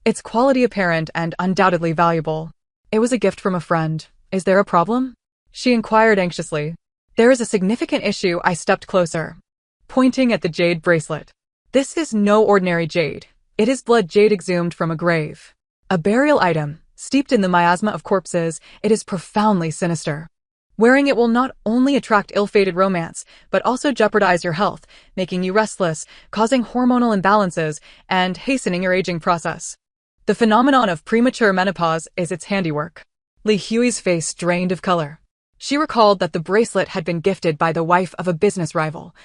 its quality apparent and undoubtedly valuable. "It was a gift from a friend. Is there a problem?" she inquired anxiously. "There is a significant issue." I stepped closer, pointing at the jade bracelet. "This is no ordinary jade. It is blood jade exhumed from a grave. A burial item, steeped in the miasma of corpses. It is profoundly sinister. Wearing it will not only attract ill-fated romance, but also jeopardize your health, making you restless, causing hormonal imbalances, and hastening your aging process. The phenomenon of premature menopause is its handiwork." Li Hui's face drained of color. She recalled that the bracelet had been gifted by the wife of a business rival,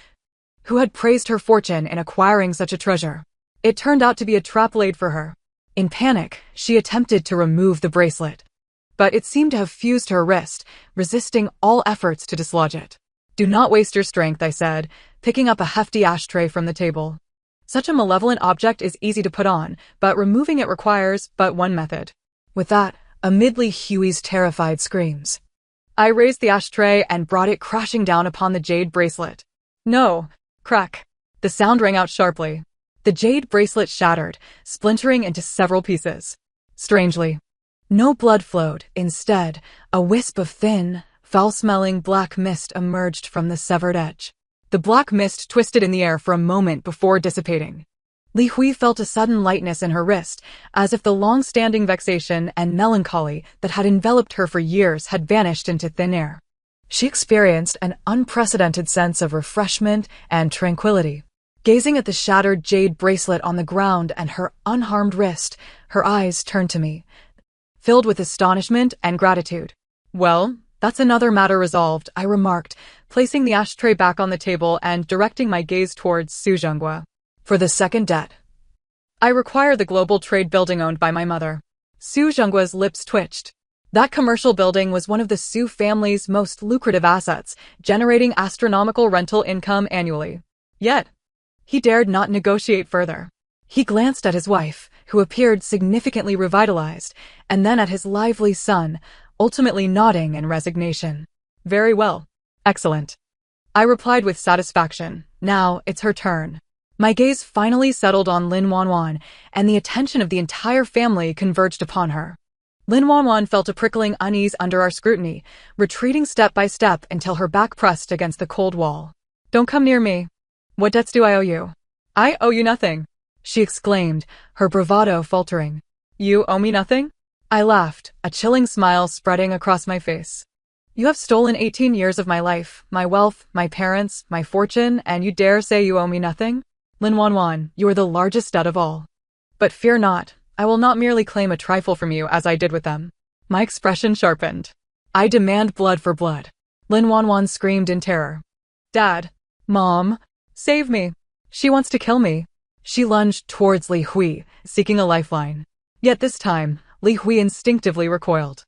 who had praised her fortune in acquiring such a treasure. It turned out to be a trap laid for her. In panic, she attempted to remove the bracelet, but it seemed to have fused her wrist, resisting all efforts to dislodge it. "Do not waste your strength," I said, picking up a hefty ashtray from the table. "Such a malevolent object is easy to put on, but removing it requires but one method." With that, amid Li Hui's terrified screams, I raised the ashtray and brought it crashing down upon the jade bracelet. "No!" Crack! The sound rang out sharply. The jade bracelet shattered, splintering into several pieces. Strangely, no blood flowed. Instead, a wisp of thin, foul-smelling black mist emerged from the severed edge. The black mist twisted in the air for a moment before dissipating. Li Hui felt a sudden lightness in her wrist, as if the long-standing vexation and melancholy that had enveloped her for years had vanished into thin air. She experienced an unprecedented sense of refreshment and tranquility. Gazing at the shattered jade bracelet on the ground and her unharmed wrist, her eyes turned to me, filled with astonishment and gratitude. "Well, that's another matter resolved," I remarked, placing the ashtray back on the table and directing my gaze towards Suzhongua. "For the second debt, I require the global trade building owned by my mother." Su Zhenggua's lips twitched. That commercial building was one of the Su family's most lucrative assets, generating astronomical rental income annually. Yet, he dared not negotiate further. He glanced at his wife, who appeared significantly revitalized, and then at his lively son, ultimately nodding in resignation. "Very well. Excellent," I replied with satisfaction. Now it's her turn. My gaze finally settled on Lin Wanwan, and the attention of the entire family converged upon her. Lin Wanwan felt a prickling unease under our scrutiny, retreating step by step until her back pressed against the cold wall. "Don't come near me. What debts do I owe you?" "I owe you nothing," she exclaimed, her bravado faltering. "You owe me nothing?" I laughed, a chilling smile spreading across my face. "You have stolen 18 years of my life, my wealth, my parents, my fortune, and you dare say you owe me nothing? Lin Wanwan, you are the largest debt of all. But fear not, I will not merely claim a trifle from you as I did with them." My expression sharpened. "I demand blood for blood." Lin Wanwan screamed in terror. "Dad! Mom! Save me! She wants to kill me!" She lunged towards Li Hui, seeking a lifeline. Yet this time, Li Hui instinctively recoiled.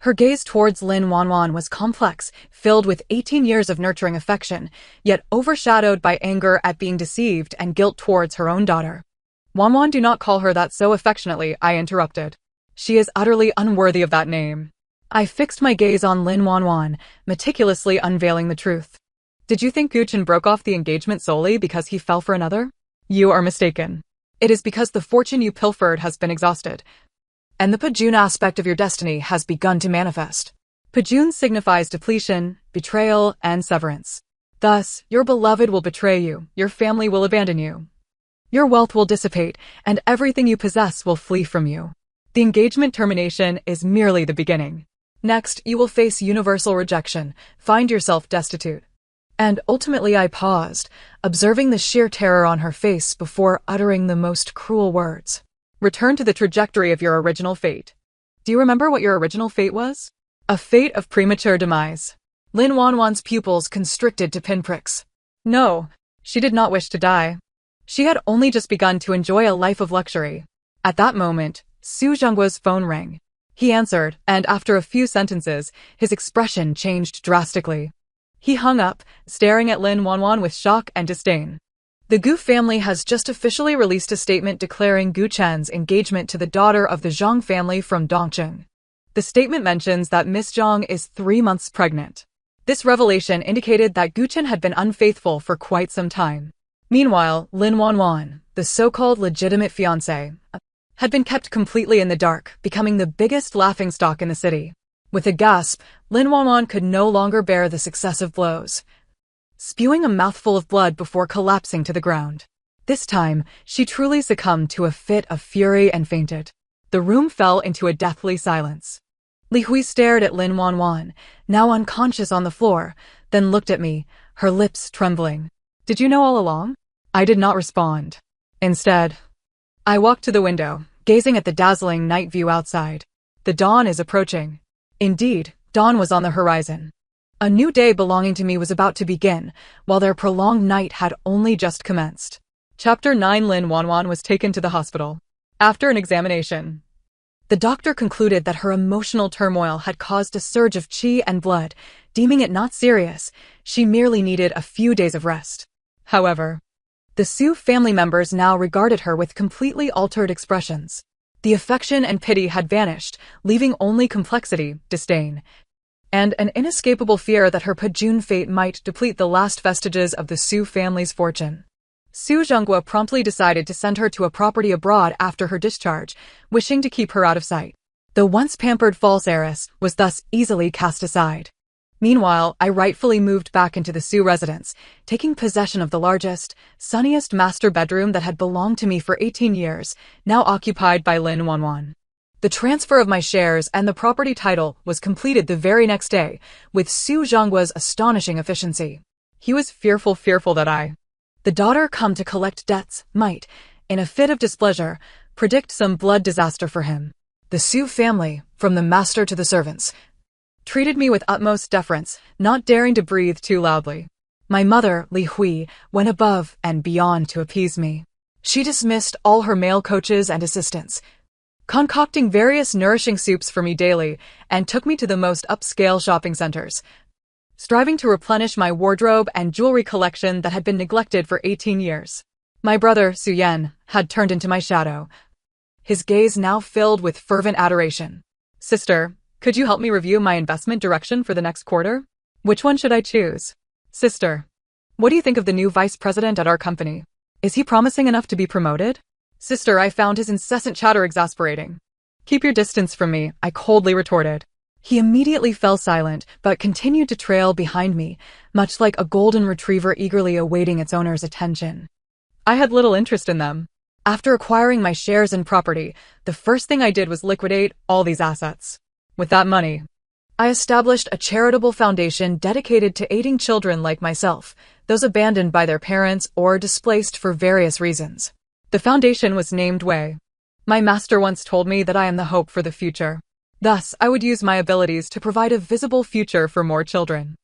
Her gaze towards Lin Wanwan was complex, filled with 18 years of nurturing affection, yet overshadowed by anger at being deceived and guilt towards her own daughter. "Wanwan, do not call her that so affectionately," I interrupted. "She is utterly unworthy of that name." I fixed my gaze on Lin Wanwan, meticulously unveiling the truth. "Did you think Guchen broke off the engagement solely because he fell for another? You are mistaken. It is because the fortune you pilfered has been exhausted, and the Pajun aspect of your destiny has begun to manifest. Pajun signifies depletion, betrayal, and severance. Thus, your beloved will betray you, your family will abandon you. Your wealth will dissipate, and everything you possess will flee from you. The engagement termination is merely the beginning. Next, you will face universal rejection, find yourself destitute." And ultimately I paused, observing the sheer terror on her face before uttering the most cruel words. "Return to the trajectory of your original fate." "Do you remember what your original fate was?" "A fate of premature demise." Lin Wanwan's pupils constricted to pinpricks. No, she did not wish to die. She had only just begun to enjoy a life of luxury. At that moment, Su Zhenggua's phone rang. He answered, and after a few sentences, his expression changed drastically. He hung up, staring at Lin Wanwan with shock and disdain. The Gu family has just officially released a statement declaring Gu Chen's engagement to the daughter of the Zhang family from Dongcheng. The statement mentions that Miss Zhang is 3 months pregnant. This revelation indicated that Gu Chen had been unfaithful for quite some time. Meanwhile, Lin Wanwan, the so-called legitimate fiancé, had been kept completely in the dark, becoming the biggest laughingstock in the city. With a gasp, Lin Wanwan could no longer bear the successive blows, spewing a mouthful of blood before collapsing to the ground. This time, she truly succumbed to a fit of fury and fainted. The room fell into a deathly silence. Li Hui stared at Lin Wanwan, now unconscious on the floor, then looked at me, her lips trembling. "Did you know all along?" I did not respond. Instead, I walked to the window, gazing at the dazzling night view outside. The dawn is approaching. Indeed, dawn was on the horizon. A new day belonging to me was about to begin, while their prolonged night had only just commenced. Chapter 9. Lin Wanwan was taken to the hospital. After an examination, the doctor concluded that her emotional turmoil had caused a surge of qi and blood. Deeming it not serious, she merely needed a few days of rest. However, the Su family members now regarded her with completely altered expressions. The affection and pity had vanished, leaving only complexity, disdain, and an inescapable fear that her Pajun fate might deplete the last vestiges of the Su family's fortune. Su Zhenghua promptly decided to send her to a property abroad after her discharge, wishing to keep her out of sight. The once pampered false heiress was thus easily cast aside. Meanwhile, I rightfully moved back into the Su residence, taking possession of the largest, sunniest master bedroom that had belonged to me for 18 years, now occupied by Lin Wanwan. The transfer of my shares and the property title was completed the very next day, with Su Zhenghua's astonishing efficiency. He was fearful that the daughter come to collect debts, might, in a fit of displeasure, predict some blood disaster for him. The Su family, from the master to the servants, treated me with utmost deference, not daring to breathe too loudly. My mother, Li Hui, went above and beyond to appease me. She dismissed all her male coaches and assistants, concocting various nourishing soups for me daily, and took me to the most upscale shopping centers, striving to replenish my wardrobe and jewelry collection that had been neglected for 18 years. My brother, Su Yan, had turned into my shadow, his gaze now filled with fervent adoration. "Sister, could you help me review my investment direction for the next quarter? Which one should I choose? Sister, what do you think of the new vice president at our company? Is he promising enough to be promoted?" "Sister, I found his incessant chatter exasperating." "Keep your distance from me," I coldly retorted. He immediately fell silent, but continued to trail behind me, much like a golden retriever eagerly awaiting its owner's attention. I had little interest in them. After acquiring my shares and property, the first thing I did was liquidate all these assets. With that money, I established a charitable foundation dedicated to aiding children like myself, those abandoned by their parents or displaced for various reasons. The foundation was named Wei. My master once told me that I am the hope for the future. Thus, I would use my abilities to provide a visible future for more children.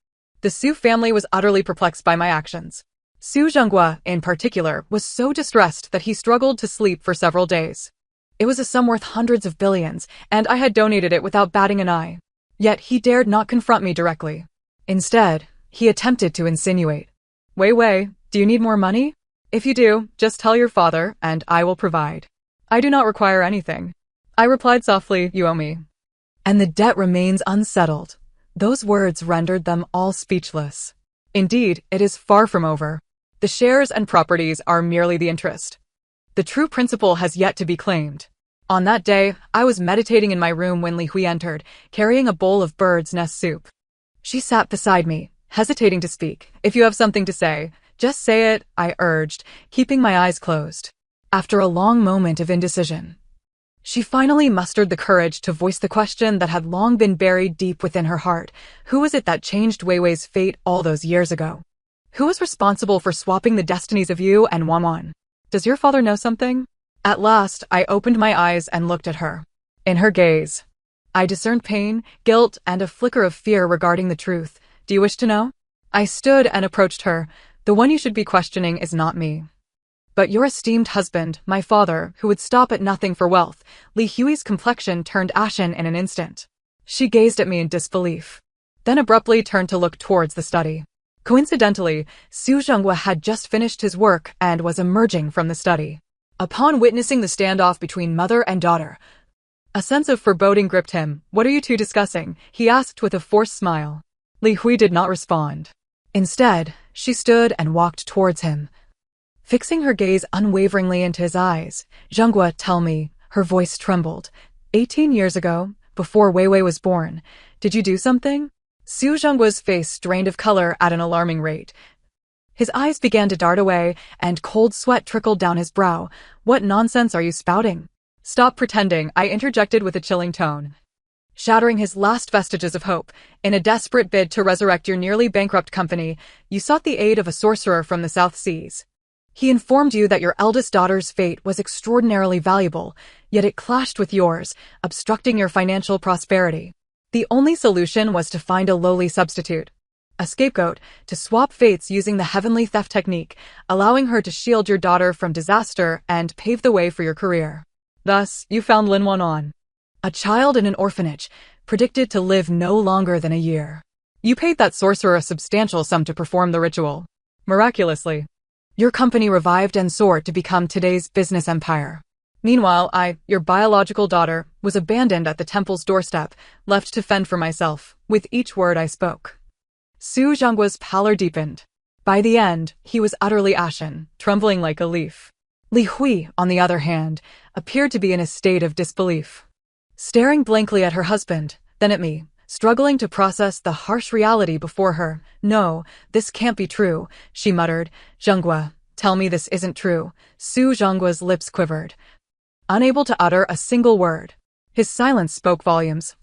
The Su family was utterly perplexed by my actions. Su Zhenghua, in particular, was so distressed that he struggled to sleep for several days. It was a sum worth hundreds of billions, and I had donated it without batting an eye. Yet he dared not confront me directly. Instead, he attempted to insinuate, Wei, do you need more money? If you do, just tell your father, and I will provide. I do not require anything." I replied softly, "You owe me. And the debt remains unsettled." Those words rendered them all speechless. Indeed, it is far from over. The shares and properties are merely the interest. The true principal has yet to be claimed. On that day, I was meditating in my room when Li Hui entered, carrying a bowl of bird's nest soup. She sat beside me, hesitating to speak. "If you have something to say, just say it," I urged, keeping my eyes closed. After a long moment of indecision, she finally mustered the courage to voice the question that had long been buried deep within her heart. Who was it that changed Weiwei's fate all those years ago? Who was responsible for swapping the destinies of you and Wanwan? Does your father know something? At last, I opened my eyes and looked at her. In her gaze, I discerned pain, guilt, and a flicker of fear regarding the truth. "Do you wish to know?" I stood and approached her. "The one you should be questioning is not me, but your esteemed husband, my father, who would stop at nothing for wealth." Li Hui's complexion turned ashen in an instant. She gazed at me in disbelief. then abruptly turned to look towards the study. Coincidentally, Su Zhenghua had just finished his work and was emerging from the study. Upon witnessing the standoff between mother and daughter, a sense of foreboding gripped him. "What are you two discussing?" he asked with a forced smile. Li Hui did not respond. Instead, she stood and walked towards him, fixing her gaze unwaveringly into his eyes. "Zhenghua, tell me," her voice trembled. 18 years ago, before Weiwei was born, did you do something?" Su Zhenggua's face drained of color at an alarming rate. His eyes began to dart away, and cold sweat trickled down his brow. "What nonsense are you spouting?" "Stop pretending," I interjected with a chilling tone, shattering his last vestiges of hope. "In a desperate bid to resurrect your nearly bankrupt company, you sought the aid of a sorcerer from the South Seas. He informed you that your eldest daughter's fate was extraordinarily valuable, yet it clashed with yours, obstructing your financial prosperity. The only solution was to find a lowly substitute, a scapegoat, to swap fates using the heavenly theft technique, allowing her to shield your daughter from disaster and pave the way for your career. Thus, you found Lin Wanan, a child in an orphanage, predicted to live no longer than a year. You paid that sorcerer a substantial sum to perform the ritual. Miraculously, your company revived and soared to become today's business empire. Meanwhile, I, your biological daughter, was abandoned at the temple's doorstep, left to fend for myself, with each word I spoke." Su Zhenggua's pallor deepened. By the end, he was utterly ashen, trembling like a leaf. Li Hui, on the other hand, appeared to be in a state of disbelief, staring blankly at her husband, then at me, struggling to process the harsh reality before her. "No, this can't be true," she muttered. "Zhenghua, tell me this isn't true." Su Zhenggua's lips quivered, unable to utter a single word. His silence spoke volumes.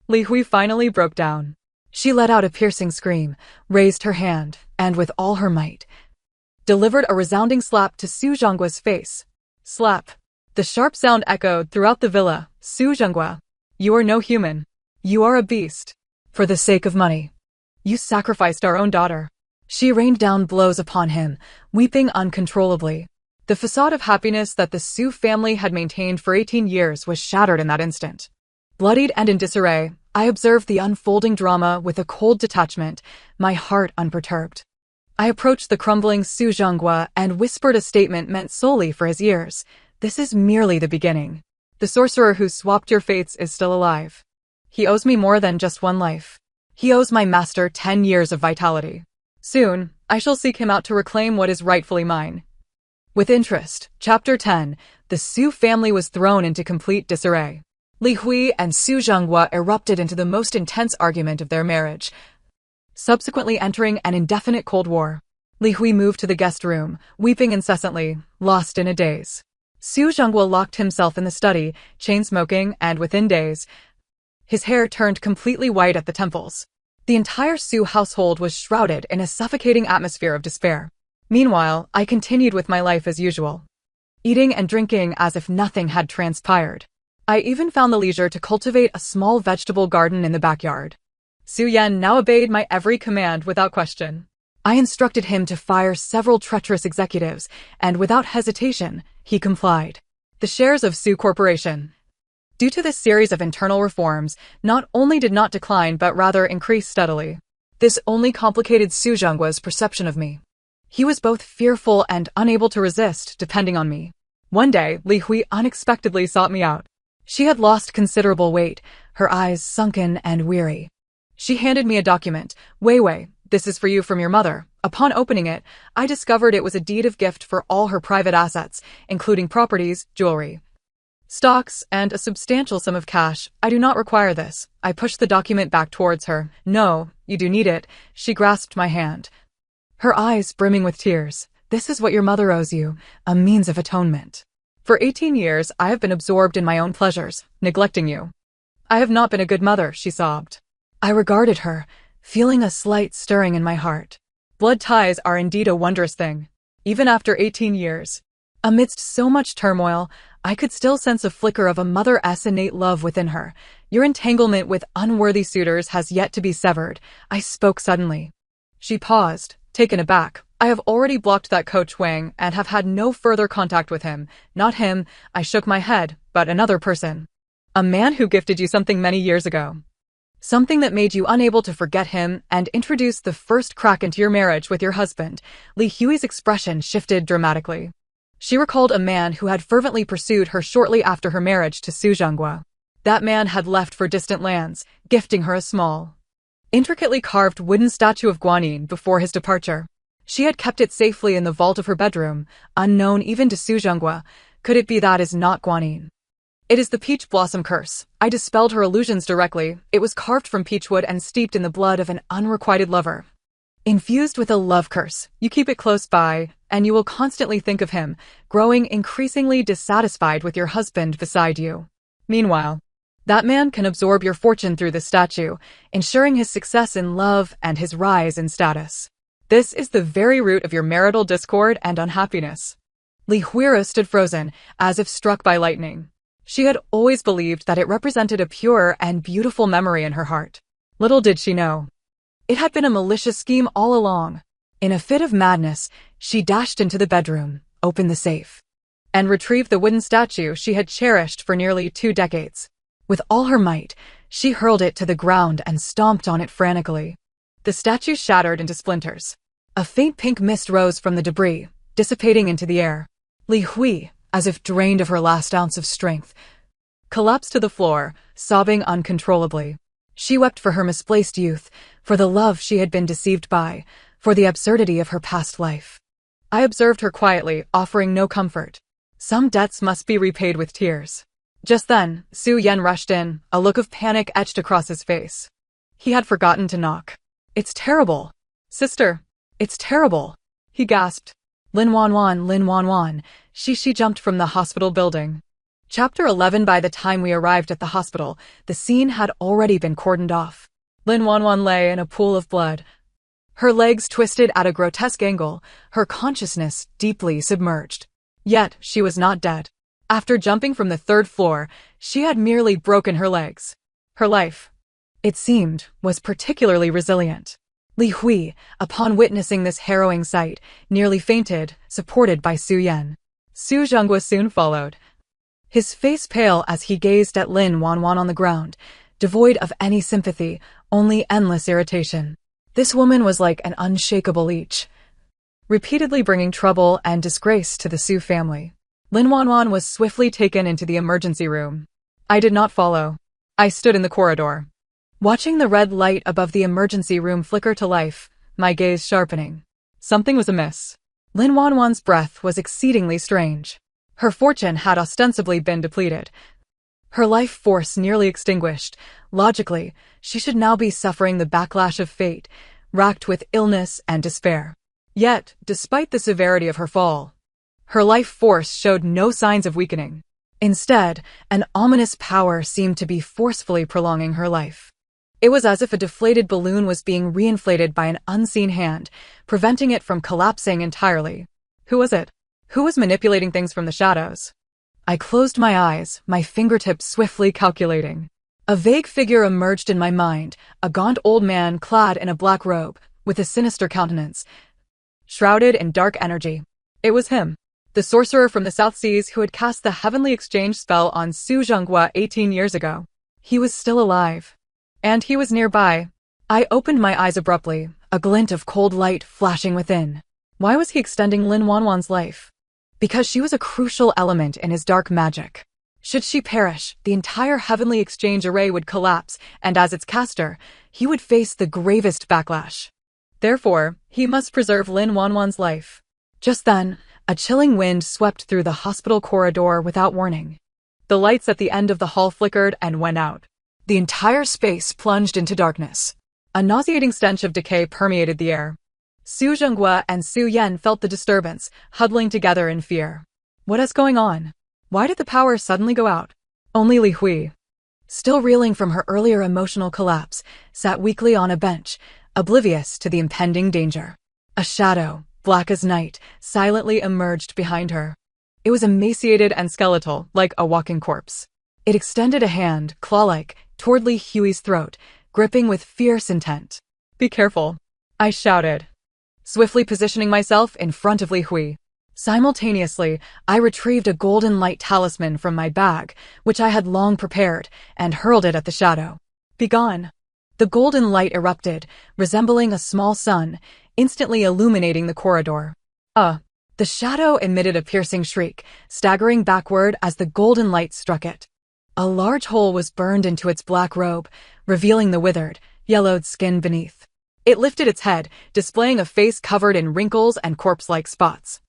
Li Hui finally broke down. She let out a piercing scream, raised her hand, and with all her might, delivered a resounding slap to Su Zhenggua's face. Slap. The sharp sound echoed throughout the villa. "Su Zhenghua, you are no human. You are a beast. For the sake of money, you sacrificed our own daughter." She rained down blows upon him, weeping uncontrollably. The facade of happiness that the Su family had maintained for 18 years was shattered in that instant. Bloodied and in disarray, I observed the unfolding drama with a cold detachment, my heart unperturbed. I approached the crumbling Su Zhenghua and whispered a statement meant solely for his ears. "This is merely the beginning. The sorcerer who swapped your fates is still alive. He owes me more than just one life. He owes my master 10 years of vitality. Soon, I shall seek him out to reclaim what is rightfully mine." With interest, Chapter 10, the Su family was thrown into complete disarray. Li Hui and Su Zhenghua erupted into the most intense argument of their marriage, subsequently entering an indefinite Cold War. Li Hui moved to the guest room, weeping incessantly, lost in a daze. Su Zhenghua locked himself in the study, chain-smoking, and within days, his hair turned completely white at the temples. The entire Su household was shrouded in a suffocating atmosphere of despair. Meanwhile, I continued with my life as usual, eating and drinking as if nothing had transpired. I even found the leisure to cultivate a small vegetable garden in the backyard. Su Yan now obeyed my every command without question. I instructed him to fire several treacherous executives, and without hesitation, he complied. The shares of Su Corporation, due to this series of internal reforms, not only did not decline but rather increased steadily. This only complicated Su Zhenggua's perception of me. He was both fearful and unable to resist, depending on me. One day, Li Hui unexpectedly sought me out. She had lost considerable weight, her eyes sunken and weary. She handed me a document. "Weiwei, this is for you from your mother." Upon opening it, I discovered it was a deed of gift for all her private assets, including properties, jewelry, stocks, and a substantial sum of cash. "I do not require this." I pushed the document back towards her. "No, you do need it." She grasped my hand, her eyes brimming with tears. "This is what your mother owes you, a means of atonement. For 18 years, I have been absorbed in my own pleasures, neglecting you. I have not been a good mother," she sobbed. I regarded her, feeling a slight stirring in my heart. Blood ties are indeed a wondrous thing. Even after 18 years, amidst so much turmoil, I could still sense a flicker of a mother's innate love within her. "Your entanglement with unworthy suitors has yet to be severed," I spoke suddenly. She paused, taken aback. "I have already blocked that coach Wang and have had no further contact with him." "Not him," I shook my head, "but another person. A man who gifted you something many years ago." Something that made you unable to forget him and introduced the first crack into your marriage with your husband. Li Hui's expression shifted dramatically. She recalled a man who had fervently pursued her shortly after her marriage to Su Zhenghua. That man had left for distant lands, gifting her a small, intricately carved wooden statue of Guanyin before his departure. She had kept it safely in the vault of her bedroom, unknown even to Su Zhenghua. Could it be that is not Guanyin? It is the peach blossom curse. I dispelled her illusions directly. It was carved from peachwood and steeped in the blood of an unrequited lover. Infused with a love curse, you keep it close by, and you will constantly think of him, growing increasingly dissatisfied with your husband beside you. Meanwhile, that man can absorb your fortune through the statue, ensuring his success in love and his rise in status. This is the very root of your marital discord and unhappiness. Li Huira stood frozen, as if struck by lightning. She had always believed that it represented a pure and beautiful memory in her heart. Little did she know, it had been a malicious scheme all along. In a fit of madness, she dashed into the bedroom, opened the safe, and retrieved the wooden statue she had cherished for nearly 2 decades. With all her might, she hurled it to the ground and stomped on it frantically. The statue shattered into splinters. A faint pink mist rose from the debris, dissipating into the air. Li Hui, as if drained of her last ounce of strength, collapsed to the floor, sobbing uncontrollably. She wept for her misplaced youth, for the love she had been deceived by, for the absurdity of her past life. I observed her quietly, offering no comfort. Some debts must be repaid with tears. Just then, Su Yan rushed in, a look of panic etched across his face. He had forgotten to knock. "It's terrible. Sister, it's terrible," he gasped. Lin Wanwan, she jumped from the hospital building. Chapter 11. By the time we arrived at the hospital, the scene had already been cordoned off. Lin Wanwan lay in a pool of blood, her legs twisted at a grotesque angle, her consciousness deeply submerged. Yet, she was not dead. After jumping from the 3rd floor, she had merely broken her legs. Her life, it seemed, was particularly resilient. Li Hui, upon witnessing this harrowing sight, nearly fainted, supported by Su Yan. Su Zhenghua soon followed, his face pale as he gazed at Lin Wanwan on the ground, devoid of any sympathy, only endless irritation. This woman was like an unshakable leech, repeatedly bringing trouble and disgrace to the Su family. Lin Wanwan was swiftly taken into the emergency room. I did not follow. I stood in the corridor, watching the red light above the emergency room flicker to life, my gaze sharpening. Something was amiss. Lin Wanwan's breath was exceedingly strange. Her fortune had ostensibly been depleted, her life force nearly extinguished. Logically, she should now be suffering the backlash of fate, racked with illness and despair. Yet, despite the severity of her fall, her life force showed no signs of weakening. Instead, an ominous power seemed to be forcefully prolonging her life. It was as if a deflated balloon was being reinflated by an unseen hand, preventing it from collapsing entirely. Who was it? Who was manipulating things from the shadows? I closed my eyes, my fingertips swiftly calculating. A vague figure emerged in my mind, a gaunt old man clad in a black robe, with a sinister countenance, shrouded in dark energy. It was him, the sorcerer from the South Seas who had cast the heavenly exchange spell on Su Zhenghua 18 years ago. He was still alive. And he was nearby. I opened my eyes abruptly, a glint of cold light flashing within. Why was he extending Lin Wanwan's life? Because she was a crucial element in his dark magic. Should she perish, the entire heavenly exchange array would collapse, and as its caster, he would face the gravest backlash. Therefore, he must preserve Lin Wanwan's life. Just then, a chilling wind swept through the hospital corridor without warning. The lights at the end of the hall flickered and went out. The entire space plunged into darkness. A nauseating stench of decay permeated the air. Su Zhenghua and Su Yan felt the disturbance, huddling together in fear. What is going on? Why did the power suddenly go out? Only Li Hui, still reeling from her earlier emotional collapse, sat weakly on a bench, oblivious to the impending danger. A shadow, black as night, silently emerged behind her. It was emaciated and skeletal, like a walking corpse. It extended a hand, claw-like, toward Li Hui's throat, gripping with fierce intent. "Be careful," I shouted, swiftly positioning myself in front of Li Hui. Simultaneously, I retrieved a golden light talisman from my bag, which I had long prepared, and hurled it at the shadow. "Begone!" The golden light erupted, resembling a small sun, instantly illuminating the corridor. The shadow emitted a piercing shriek, staggering backward as the golden light struck it. A large hole was burned into its black robe, revealing the withered, yellowed skin beneath. It lifted its head, displaying a face covered in wrinkles and corpse-like spots.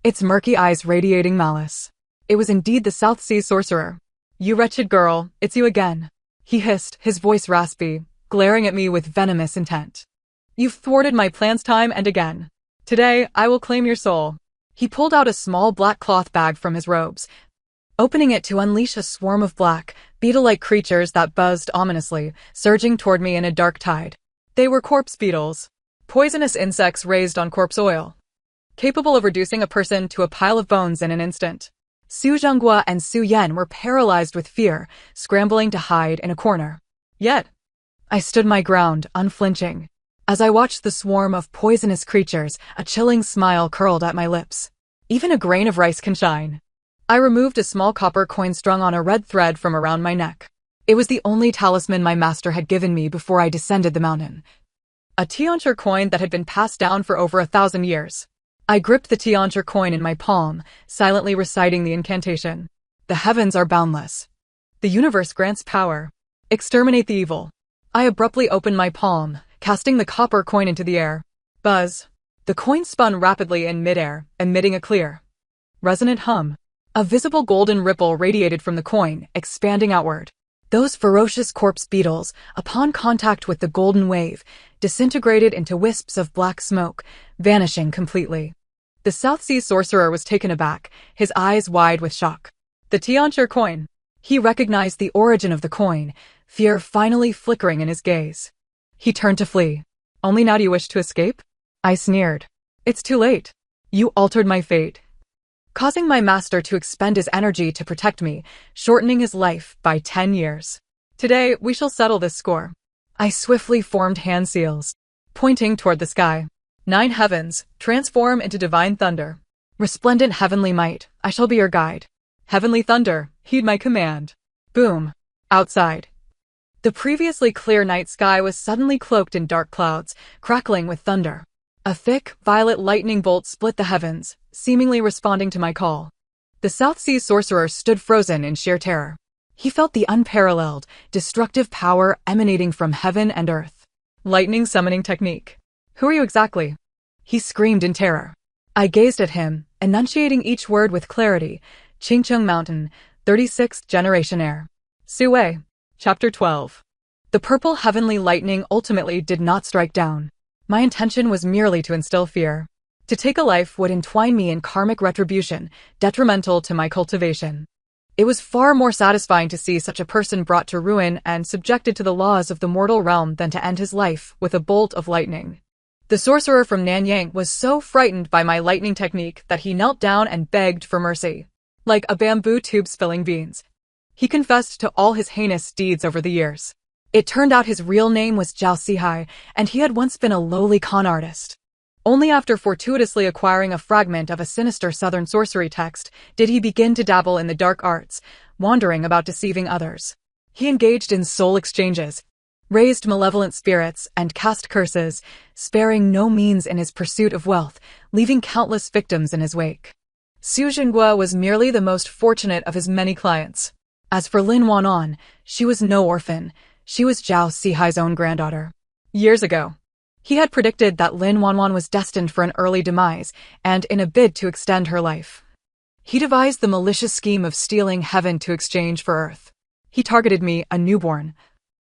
Its murky eyes radiating malice. It was indeed the South Sea sorcerer. "You wretched girl, it's you again," he hissed, his voice raspy, glaring at me with venomous intent. "You've thwarted my plans time and again. Today, I will claim your soul." He pulled out a small black cloth bag from his robes, opening it to unleash a swarm of black, beetle-like creatures that buzzed ominously, surging toward me in a dark tide. They were corpse beetles, poisonous insects raised on corpse oil, capable of reducing a person to a pile of bones in an instant. Su Zhenghua and Su Yan were paralyzed with fear, scrambling to hide in a corner. Yet, I stood my ground, unflinching. As I watched the swarm of poisonous creatures, a chilling smile curled at my lips. Even a grain of rice can shine. I removed a small copper coin strung on a red thread from around my neck. It was the only talisman my master had given me before I descended the mountain. A Tianchi coin that had been passed down for over 1,000 years. I gripped the Tianchi coin in my palm, silently reciting the incantation. The heavens are boundless. The universe grants power. Exterminate the evil. I abruptly opened my palm, casting the copper coin into the air. Buzz. The coin spun rapidly in midair, emitting a clear, resonant hum. A visible golden ripple radiated from the coin, expanding outward. Those ferocious corpse beetles, upon contact with the golden wave, disintegrated into wisps of black smoke, vanishing completely. The South Sea sorcerer was taken aback, his eyes wide with shock. The Tianchi coin. He recognized the origin of the coin, fear finally flickering in his gaze. He turned to flee. "Only now do you wish to escape?" I sneered. "It's too late. You altered my fate, causing my master to expend his energy to protect me, shortening his life by 10 years. Today, we shall settle this score." I swiftly formed hand seals, pointing toward the sky. 9 heavens, transform into divine thunder. Resplendent heavenly might, I shall be your guide. Heavenly thunder, heed my command. Boom. Outside. The previously clear night sky was suddenly cloaked in dark clouds, crackling with thunder. A thick, violet lightning bolt split the heavens, seemingly responding to my call. The South Sea sorcerer stood frozen in sheer terror. He felt the unparalleled, destructive power emanating from heaven and earth. Lightning summoning technique. "Who are you exactly?" he screamed in terror. I gazed at him, enunciating each word with clarity. Qingcheng Mountain, 36th generation heir. Sue. Chapter 12. The purple heavenly lightning ultimately did not strike down. My intention was merely to instill fear. To take a life would entwine me in karmic retribution, detrimental to my cultivation. It was far more satisfying to see such a person brought to ruin and subjected to the laws of the mortal realm than to end his life with a bolt of lightning. The sorcerer from Nanyang was so frightened by my lightning technique that he knelt down and begged for mercy. Like a bamboo tube spilling beans. He confessed to all his heinous deeds over the years. It turned out his real name was Zhao Sihai, and he had once been a lowly con artist. Only after fortuitously acquiring a fragment of a sinister southern sorcery text did he begin to dabble in the dark arts, wandering about deceiving others. He engaged in soul exchanges, raised malevolent spirits, and cast curses, sparing no means in his pursuit of wealth, leaving countless victims in his wake. Su Zhenghua was merely the most fortunate of his many clients. As for Lin Wan'an, she was no orphan. She was Zhao Sihai's own granddaughter. Years ago, he had predicted that Lin Wan'an was destined for an early demise, and in a bid to extend her life, he devised the malicious scheme of stealing heaven to exchange for earth. He targeted me, a newborn.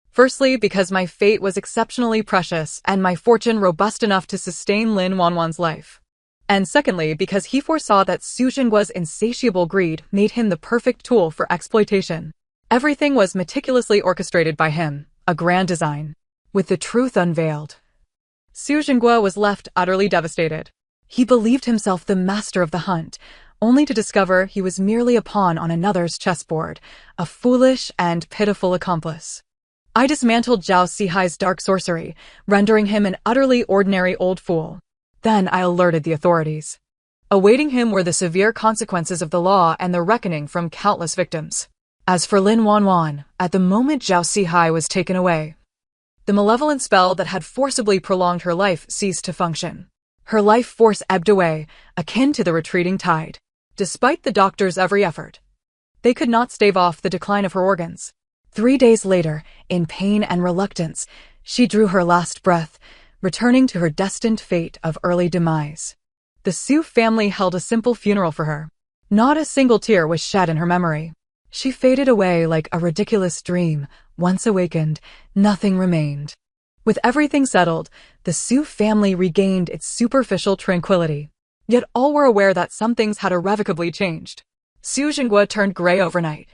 Firstly, because my fate was exceptionally precious and my fortune robust enough to sustain Lin Wan'an's life. And secondly, because he foresaw that Su Zhenggua's insatiable greed made him the perfect tool for exploitation. Everything was meticulously orchestrated by him, a grand design. With the truth unveiled, Su Zhenghua was left utterly devastated. He believed himself the master of the hunt, only to discover he was merely a pawn on another's chessboard, a foolish and pitiful accomplice. I dismantled Zhao Sihai's dark sorcery, rendering him an utterly ordinary old fool. Then I alerted the authorities. Awaiting him were the severe consequences of the law and the reckoning from countless victims. As for Lin Wan'an, at the moment Zhao Sihai was taken away, The malevolent spell that had forcibly prolonged her life ceased to function. Her life force ebbed away, akin to the retreating tide. Despite the doctor's every effort, they could not stave off the decline of her organs. 3 days later, in pain and reluctance, she drew her last breath, returning to her destined fate of early demise. The Sue family held a simple funeral for her. Not a single tear was shed in her memory. She faded away like a ridiculous dream. Once awakened, nothing remained. With everything settled, the Sue family regained its superficial tranquility. Yet all were aware that some things had irrevocably changed. Su Jinghua turned gray overnight.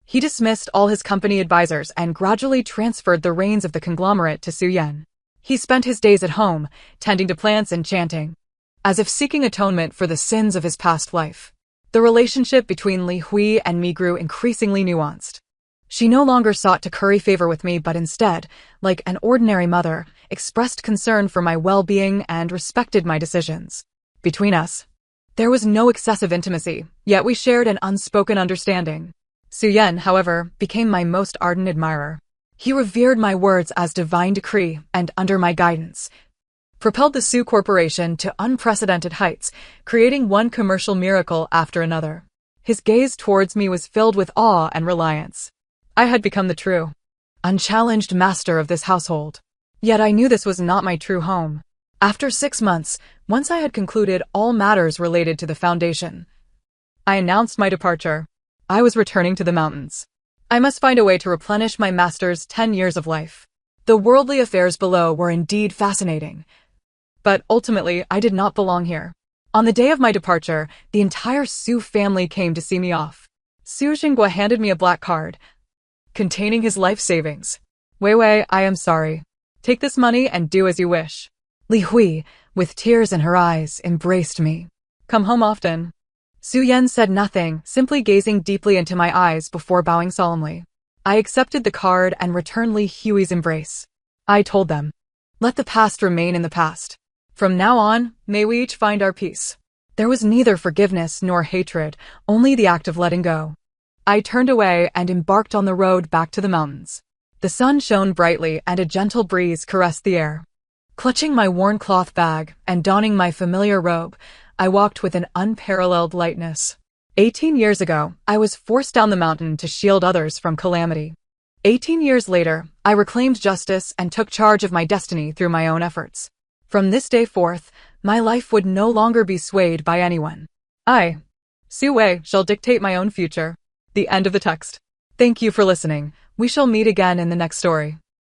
He dismissed all his company advisors and gradually transferred the reins of the conglomerate to Su Yan. He spent his days at home, tending to plants and chanting, as if seeking atonement for the sins of his past life. The relationship between Li Hui and me grew increasingly nuanced. She no longer sought to curry favor with me, but instead, like an ordinary mother, expressed concern for my well-being and respected my decisions. Between us, there was no excessive intimacy, yet we shared an unspoken understanding. Su Yan, however, became my most ardent admirer. He revered my words as divine decree and, under my guidance, propelled the Sue Corporation to unprecedented heights, creating one commercial miracle after another. His gaze towards me was filled with awe and reliance. I had become the true, unchallenged master of this household. Yet I knew this was not my true home. After 6 months, once I had concluded all matters related to the foundation, I announced my departure. I was returning to the mountains. I must find a way to replenish my master's 10 years of life. The worldly affairs below were indeed fascinating, but ultimately I did not belong here. On the day of my departure, the entire Sue family came to see me off. Su Jinghua handed me a black card containing his life savings. Wei Wei, I am sorry. Take this money and do as you wish. Li Hui, with tears in her eyes, embraced me. Come home often. Su Yan said nothing, simply gazing deeply into my eyes before bowing solemnly. I accepted the card and returned Li Hui's embrace. I told them, let the past remain in the past. From now on, may we each find our peace. There was neither forgiveness nor hatred, only the act of letting go. I turned away and embarked on the road back to the mountains. The sun shone brightly and a gentle breeze caressed the air. Clutching my worn cloth bag and donning my familiar robe, I walked with an unparalleled lightness. 18 years ago, I was forced down the mountain to shield others from calamity. 18 years later, I reclaimed justice and took charge of my destiny through my own efforts. From this day forth, my life would no longer be swayed by anyone. I, Su Wei, shall dictate my own future. The end of the text. Thank you for listening. We shall meet again in the next story.